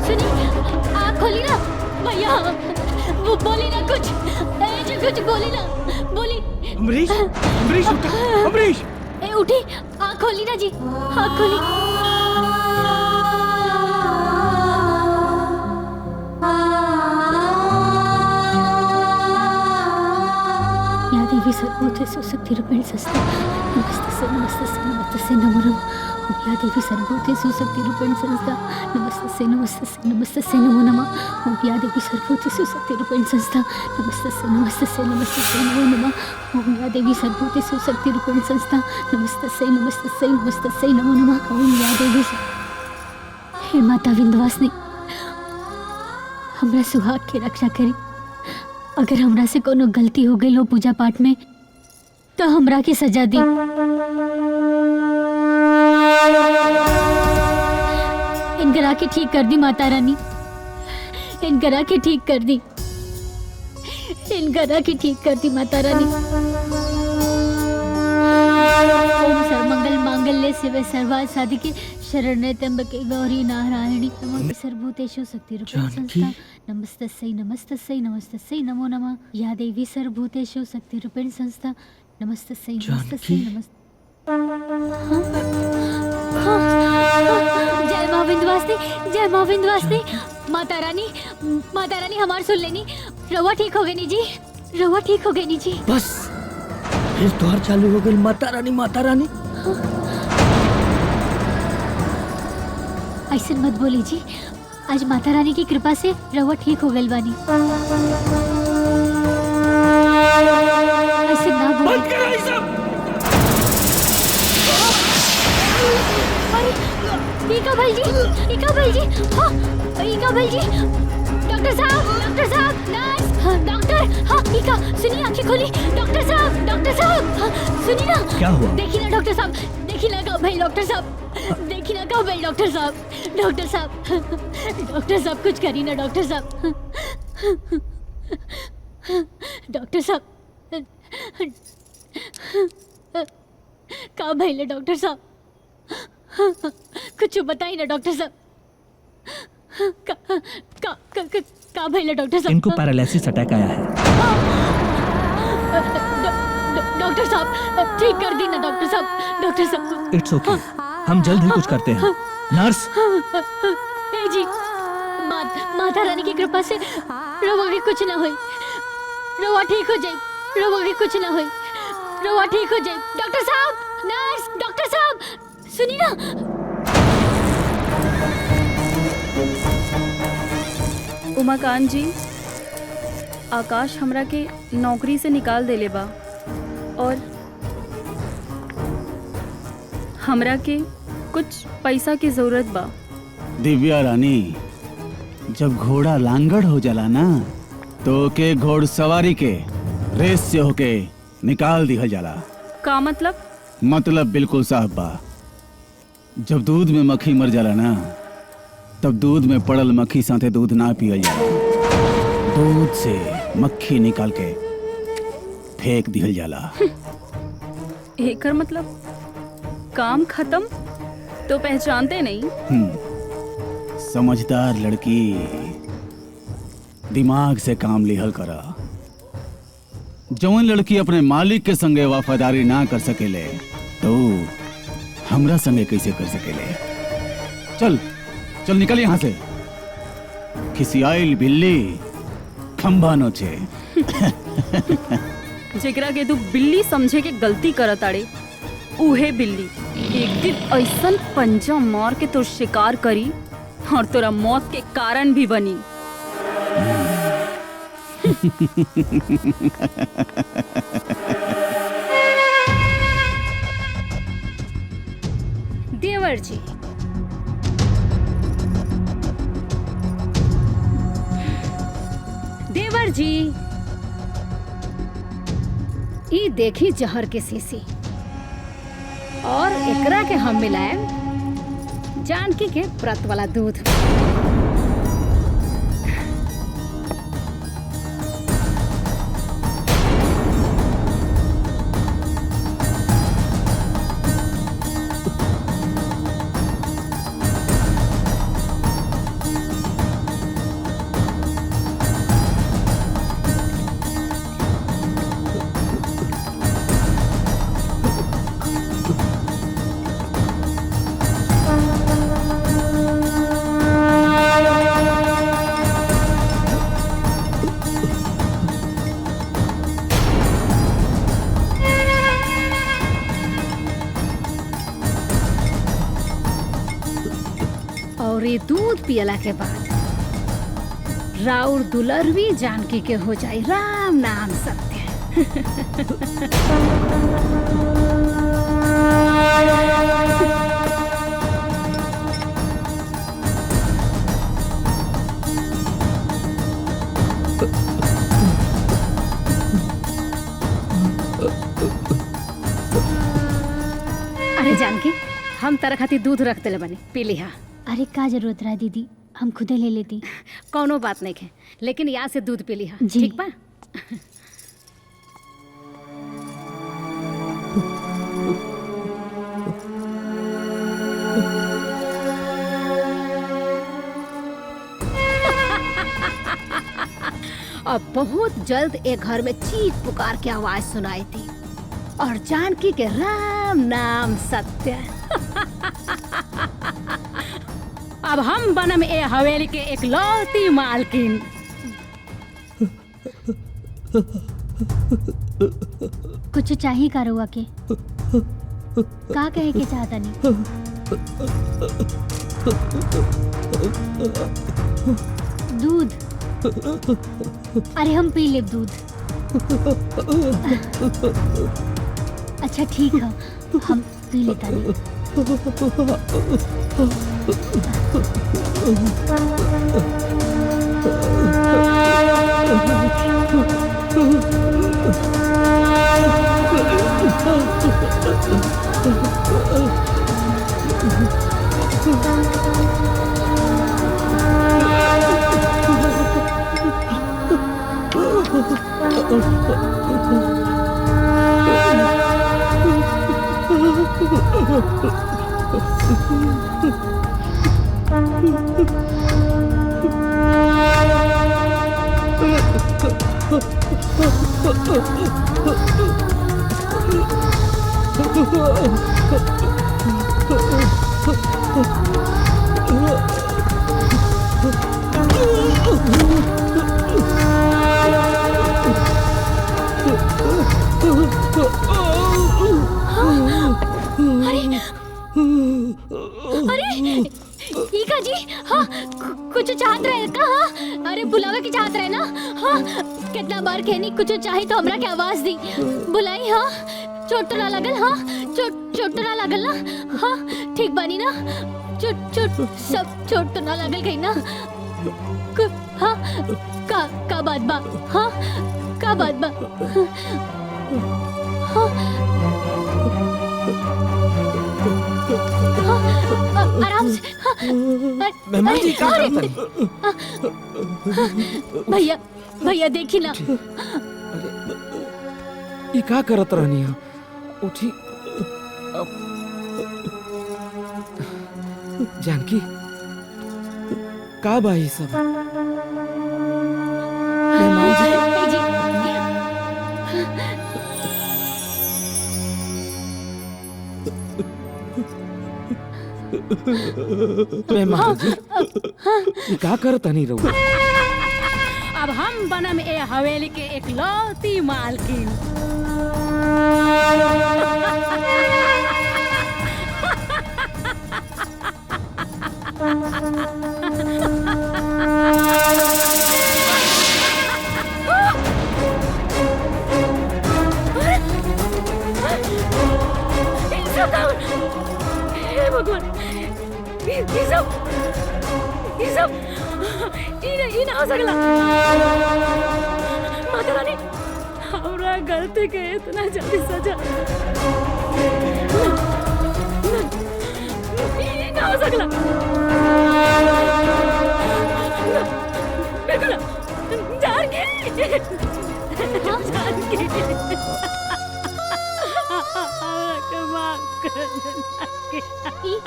सुनिए, आँख खोली ना, भैया, वो बोली ना कुछ बोली ना, बोली। अमरीश, अमरीश उठा, अमरीश, उठी, आँख खोली ना जी, आँख खोली। या देवी सर्वभूतेषु शक्तिरूपेण संस्थिता नमस्तस्यै नमस्तस्यै नमस्तस्यै नमो नमः। ओम या देवी सर्वभूतेषु शक्तिरूपेण संस्थिता नमस्तस्यै नमस्तस्यै नमस्तस्यै नमो नमः। ओम या देवी सर्वभूतेषु शक्तिरूपेण संस्थिता नमस्तस्यै नमस्तस्यै नमस्तस्यै नमो नमः। ओम या देवी सर्वभूतेषु शक्तिरूपेण संस्थिता नमस्तस्यै नमस्तस्यै नमस्तस्यै नमो नमः। ओम या देवी। हे माता विंध्यवासिनी, हमरा सुहाग के रक्षा करी। अगर हमरा से कोनो गलती हो गई हो पूजा पाठ में तो हमरा की सजा दी। इनकरा के ठीक कर दी माता रानी, इनकरा के ठीक कर दी, इनकरा के ठीक कर दी माता रानी। ओम सर्वमंगल मांगल्ये शिवे सर्वार्थ साधिके शरण्ये त्र्यंबके गौरी नारायणी नमोस्तुते सर्वभूतेषु शक्तिरूपेण संस्थिता नमस्तस्यै नमस्तस्यै नमस्तस्यै नमो नमः। या देवी सर्वभूतेषु शक्तिरूपेण संस्थिता नमस्तस्यै नमस्तस्यै नमस्तस्यै। जय मां विंध्यवासिनी, जय मां विंध्यवासिनी। माता रानी हमार सुन लेनी। रवा ठीक हो गई नी जी, रवा ठीक हो गई नी जी। बस फिर द्वार चालू हो गई। माता रानी, माता रानी। ऐसे मत बोली जी, आज माता रानी की कृपा से रवा ठीक हो गई बानी। ऐसे ना बोली। ईका भाई जी, ईका भाई जी, हाँ, ईका भाई जी, डॉक्टर साहब, नर्स, डॉक्टर, हाँ, ईका, सुनिए आंखें खोली, डॉक्टर साहब, हाँ, सुनिए ना, क्या हुआ? देखिए ना डॉक्टर साहब, देखिए ना कहाँ भाई डॉक्टर साहब, देखिए ना कहाँ भाई डॉक्टर साहब, डॉक्टर साहब कुछ करिए ना डॉक्टर साहब, डॉक्टर साहब, कहाँ भाई ले डॉक्टर साहब, कुछ बताइए ना डॉक्टर साहब, का भैया डॉक्टर साहब? इनको पैरालिसिस अटैक आया है। डॉक्टर साहब ठीक कर दी ना डॉक्टर साहब, डॉक्टर साहब। इट्स ओके, हम जल्द ही कुछ करते हैं। नर्स। जी, माता रानी की कृपा से रवा के कुछ ना होई, रवा ठीक हो जाए, रवा के कुछ ना होई, रवा ठीक हो जाए। डॉक्टर साहब, नर्स, डॉक्टर साहब सुनिए ना। उमाकांत जी, आकाश हमरा के नौकरी से निकाल देले बा और हमरा के कुछ पैसा की जरूरत बा। दिव्या रानी, जब घोड़ा लांगड़ हो जाला ना तो के घोड़सवारी के रेस से होके निकाल दिया जाला। का मतलब? मतलब बिल्कुल साफ बा। जब दूध में मक्खी मर जाला ना, तब दूध में पड़ल मक्खी साथे दूध ना पियल जाला। दूध से मक्खी निकाल के फेंक दिहल जाला। एकर मतलब काम खत्म तो पहचानते नहीं। समझदार लड़की, दिमाग से काम लिहल करा। जौन लड़की अपने मालिक के संगे वफादारी ना कर सकेले तो हमरा संगे कैसे कर सकेले? चल चल निकल यहाँ से। खिसियाइल बिल्ली खंभा नोचे। जेकरा के तू बिल्ली समझे के गलती करत आड़े, उहे बिल्ली एक दिन ऐसन पंजा मार के तोर शिकार करी और तोरा मौत के कारण भी बनी। देवर जी, देवर जी, ई देखी जहर के शीशी और एकरा के हम मिलाएम जानकी के व्रत वाला दूध। और ये दूध पियला के बाद राउर दुलरवी जानकी के हो जाए राम नाम सत्य। अरे जानकी, हम तारा खातिर दूध रख देले बनी, पी लिहा। अरे का जरूरत रहा दीदी, हम खुदे ले लेती। कौनो बात नहीं है, लेकिन यहाँ से दूध पी लिहा, जी। ठीक बा? अब बहुत जल्द एक घर में चीख पुकार की आवाज सुनाई थी और जानकी के राम नाम सत्य। अब हम बनम ए हवेली के एक लौती मालकिन। कुछ चाहिए का रुआ के? का कहे के चाहता नहीं? दूध? अरे हम पी ले दूध। अच्छा ठीक है, हम पी लेता नहीं। ईका जी, हाँ कुछ चाहत रहे का? हाँ अरे बुलावे की चाहत रहे ना? हाँ कितना बार कहनी कुछ चाहिए तो हमरा के आवाज दी, बुलाई। हाँ चोट तो ना लगल? हाँ चोट तो ना लगल ना? हाँ ठीक बनी ना? चोट सब चोट तो ना लगल कहीं ना? हाँ का बात बा? हाँ का बात बा? हाँ आराम से। मेहमान जी क्या अरे, करतनी? भैया भैया देखी ना। ये का करत रहनी है? उठी। जानकी का बा ये सब? मेहमान जी मेहमान जी ये का करतनी रहुआ? अब हम बनम ए हवेली के एकलौती मालकिन। हे भगवान, ये सब ई ना हो सकला। माता रानी हमरा गलती के इतना जल्दी सजा ई ना हो सकला। बिल्कुल जानकी जानकी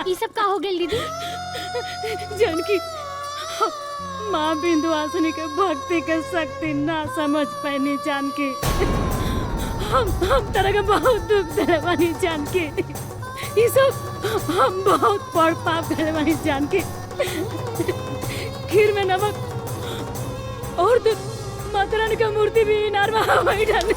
ई सब का हो गई दीदी? जानकी माँ बिंदुवासिनी के भक्ति के शक्ति ना समझ पैनी जानकी। हम तरह के बहुत दुख दे बानी जानकी। ये सब हम बहुत बड़ पाप करे बानी जानकी। खीर में नमक और दूध माता रानी का मूर्ति भी इनार में हवाई डाले।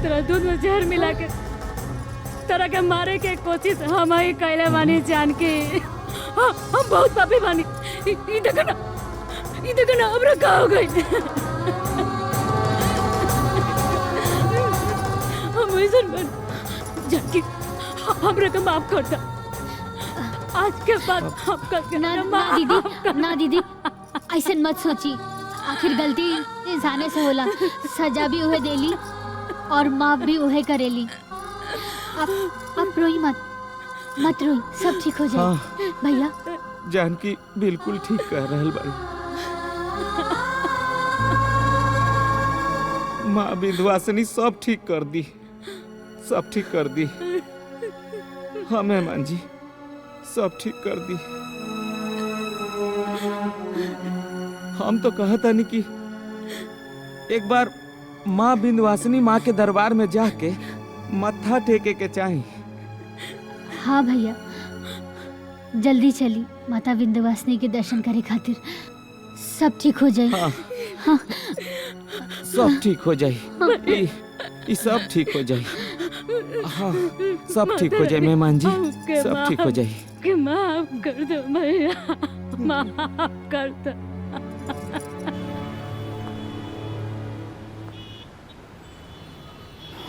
तेरा दूध में जहर मिला के तेरा के मारे के कोशिश हम ही कैले बानी जानकी। हम बहुत पापी बानी। ई देखो ना हमरा का हो गई। हम ऐसन बन जानकी हमरा के माफ कर दे। आज के बाद हम कर ना दीदी ऐसे मत सोची। आखिर गलती इंसाने से होला, सजा भी उहे देली और माफ भी उहे करेली। आप रोई मत रोई, सब ठीक हो जाए। भैया जानकी बिल्कुल ठीक कह रहल बाड़ी। माँ विंध्यवासिनी सब ठीक कर दी, सब ठीक कर दी। हाँ मेहमान जी सब ठीक कर दी। हम तो कहता नहीं कि एक बार माँ विंध्यवासिनी माँ के दरबार में जाके मत्था टेके के चाही। हाँ भैया जल्दी चली माता विंध्यवासिनी के दर्शन करे खातिर। सब ठीक हो जाए। हाँ। हाँ। सब ठीक हो जाए। ये सब ठीक हो जाए। हाँ सब ठीक हो जाए मेहमान जी, सब ठीक हो जाए। माफ कर दो भैया, माफ कर दो।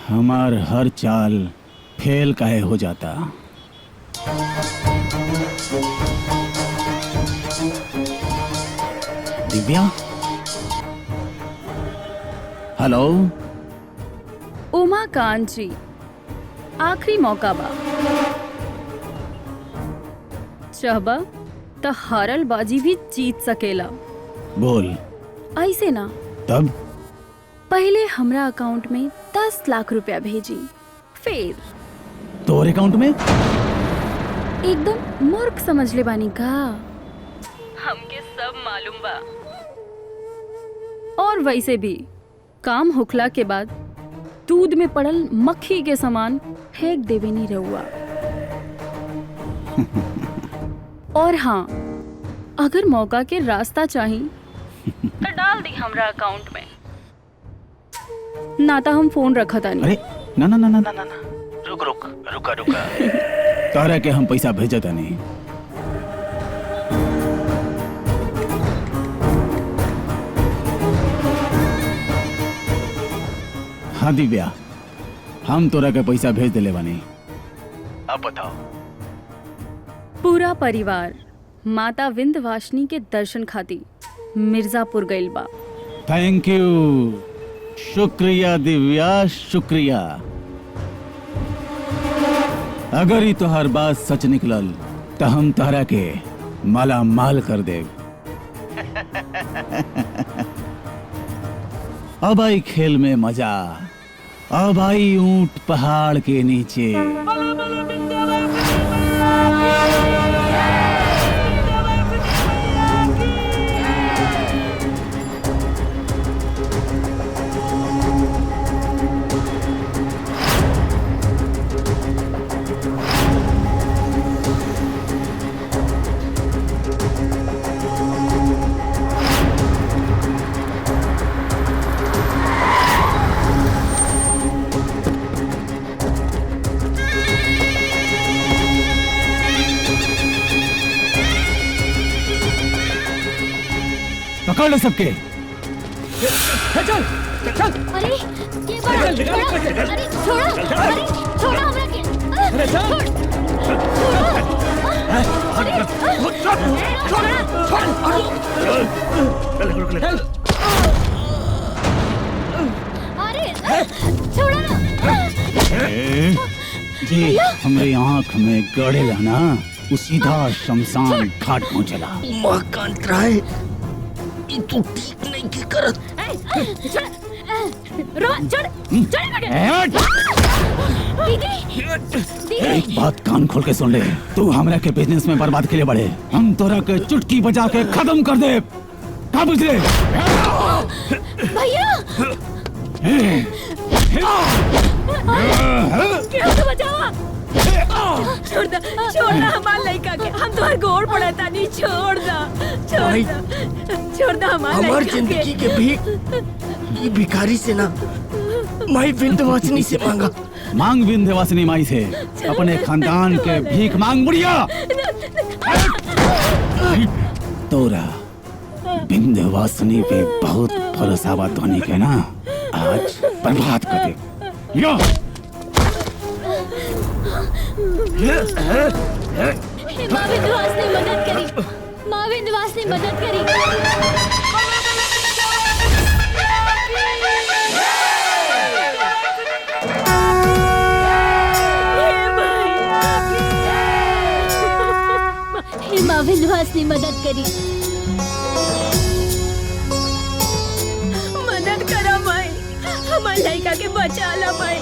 हमार हर चाल फेल काहे हो जाता। दिव्या हेलो। उमाकांत जी आखिरी मौका बा। चाहबा तो हारल बाजी भी जीत सकेला। बोल। ऐसे ना तब पहले हमरा अकाउंट में 10 लाख रुपया भेजी, फिर तोर अकाउंट में? एकदम मूर्ख समझ ले बानी का? हमके सब मालूम बा। और वैसे भी काम होखला के बाद दूध में पड़ल मक्खी के समान फेंक देवे नहीं रहुआ। और हाँ अगर मौका के रास्ता चाही तो डाल दी हमरा अकाउंट में, ना तो हम फोन रखा था। अरे ना ना ना ना ना ना रुका तोहरा के हम पैसा भेजत नहीं। हाँ दिव्या हम तोरा के पैसा भेज दिले बानी। अब बताओ। पूरा परिवार माता विंध्यवासिनी के दर्शन खातिर मिर्जापुर गइल बा। थैंक यू, शुक्रिया दिव्या, शुक्रिया। अगर ही तोहर बात सच निकलल तो हम तोहरा के माला माल कर देव। अब आई खेल में मजा, अब आई ऊंट पहाड़ के नीचे। पकड़ लो सबके। चल चल। अरे ये बड़ा छोड़ा, अरे छोड़ा, अरे छोड़ा हमरा के। अरे छोड़, अरे छोड़ा ना। जी हमरे आँख में गड़ेला ना, वो सीधा शमशान घाट पहुँचेला। उमाकांत राय, तू ठीक नहीं की करत। एक बात कान खोल के सुन ले, तू हमरा के बिजनेस में बर्बाद के लिए बढ़े, हम तोरा के चुटकी बजा के खत्म कर दे। का बुझले? भैया छोड़ दा, छोड़ दा हमार लड़का के, हम तुम्हार गोड़ पड़ा तानी, छोड़ दा, छोड़ दा, छोड़ दा हमार हमार लड़का जिंदगी के भीख ये भिखारी से ना, माई विंध्यवासिनी से मांगा। मांग विंध्यवासिनी माई से, अपने खानदान के भीख मांग बुढ़िया। तोरा विंध्यवासिनी पे बहुत भरोसा बात होने के ना, आज बर्बाद कर दे। यो माँ विंध्यवासिनी मदद करी, माँ विंध्यवासिनी मदद करी। माँ विंध्यवासिनी मदद करी। मदद करो माई, हमार लड़का के बचा ला माई।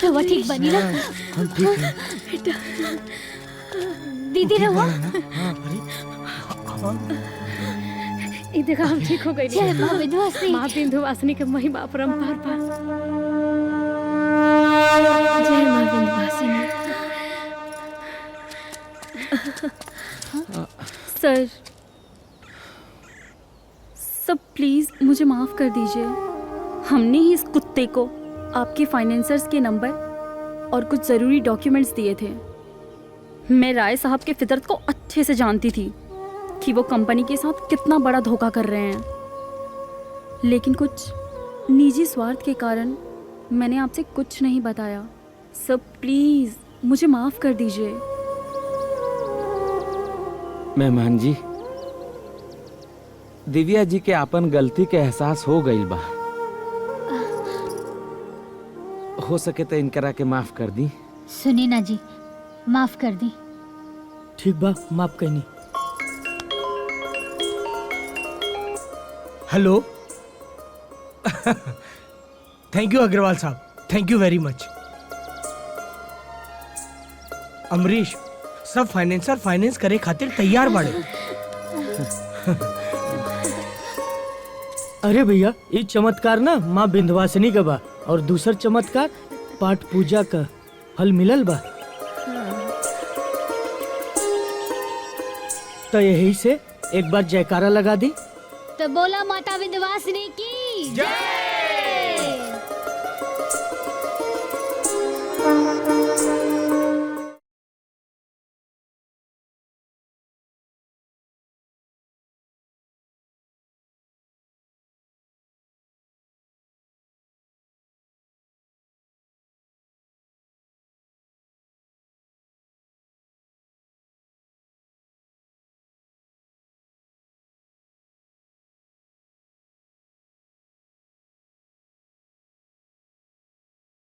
रवा ठीक बनी ना? हम ठीक हैं। बेटा दीदी रवा, ये देखा हम ठीक हो गए। जय माँ विंध्यवासिनी। माँ विंध्यवासिनी के महिमा अपरंपार बा। जय माँ विंध्यवासिनी। सर, सब प्लीज मुझे माफ कर दीजिए। हमने ही इस कुत्ते को आपके फाइनेंसर्स के नंबर और कुछ ज़रूरी डॉक्यूमेंट्स दिए थे। मैं राय साहब के फितरत को अच्छे से जानती थी कि वो कंपनी के साथ कितना बड़ा धोखा कर रहे हैं, लेकिन कुछ निजी स्वार्थ के कारण मैंने आपसे कुछ नहीं बताया। सब प्लीज़ मुझे माफ़ कर दीजिए। मेहमान जी, दिव्या जी के आपन गलती के एहसास हो गई बा। हो सके तो इनकरा के माफ कर दी। सुनी ना जी, माफ कर दी। ठीक बा, माफ कहनी। हेलो। थैंक यू अग्रवाल साहब, थैंक यू वेरी मच। अमरीश, सब फाइनेंसर फाइनेंस करे खातिर तैयार बाड़े। अरे भैया, ये चमत्कार ना माँ विंध्यवासिनी का बा, और दूसर चमत्कार पाठ पूजा का फल मिलल बा। तो यही से एक बार जयकारा लगा दी। तो बोला माता विंध्यवासिनी की जय।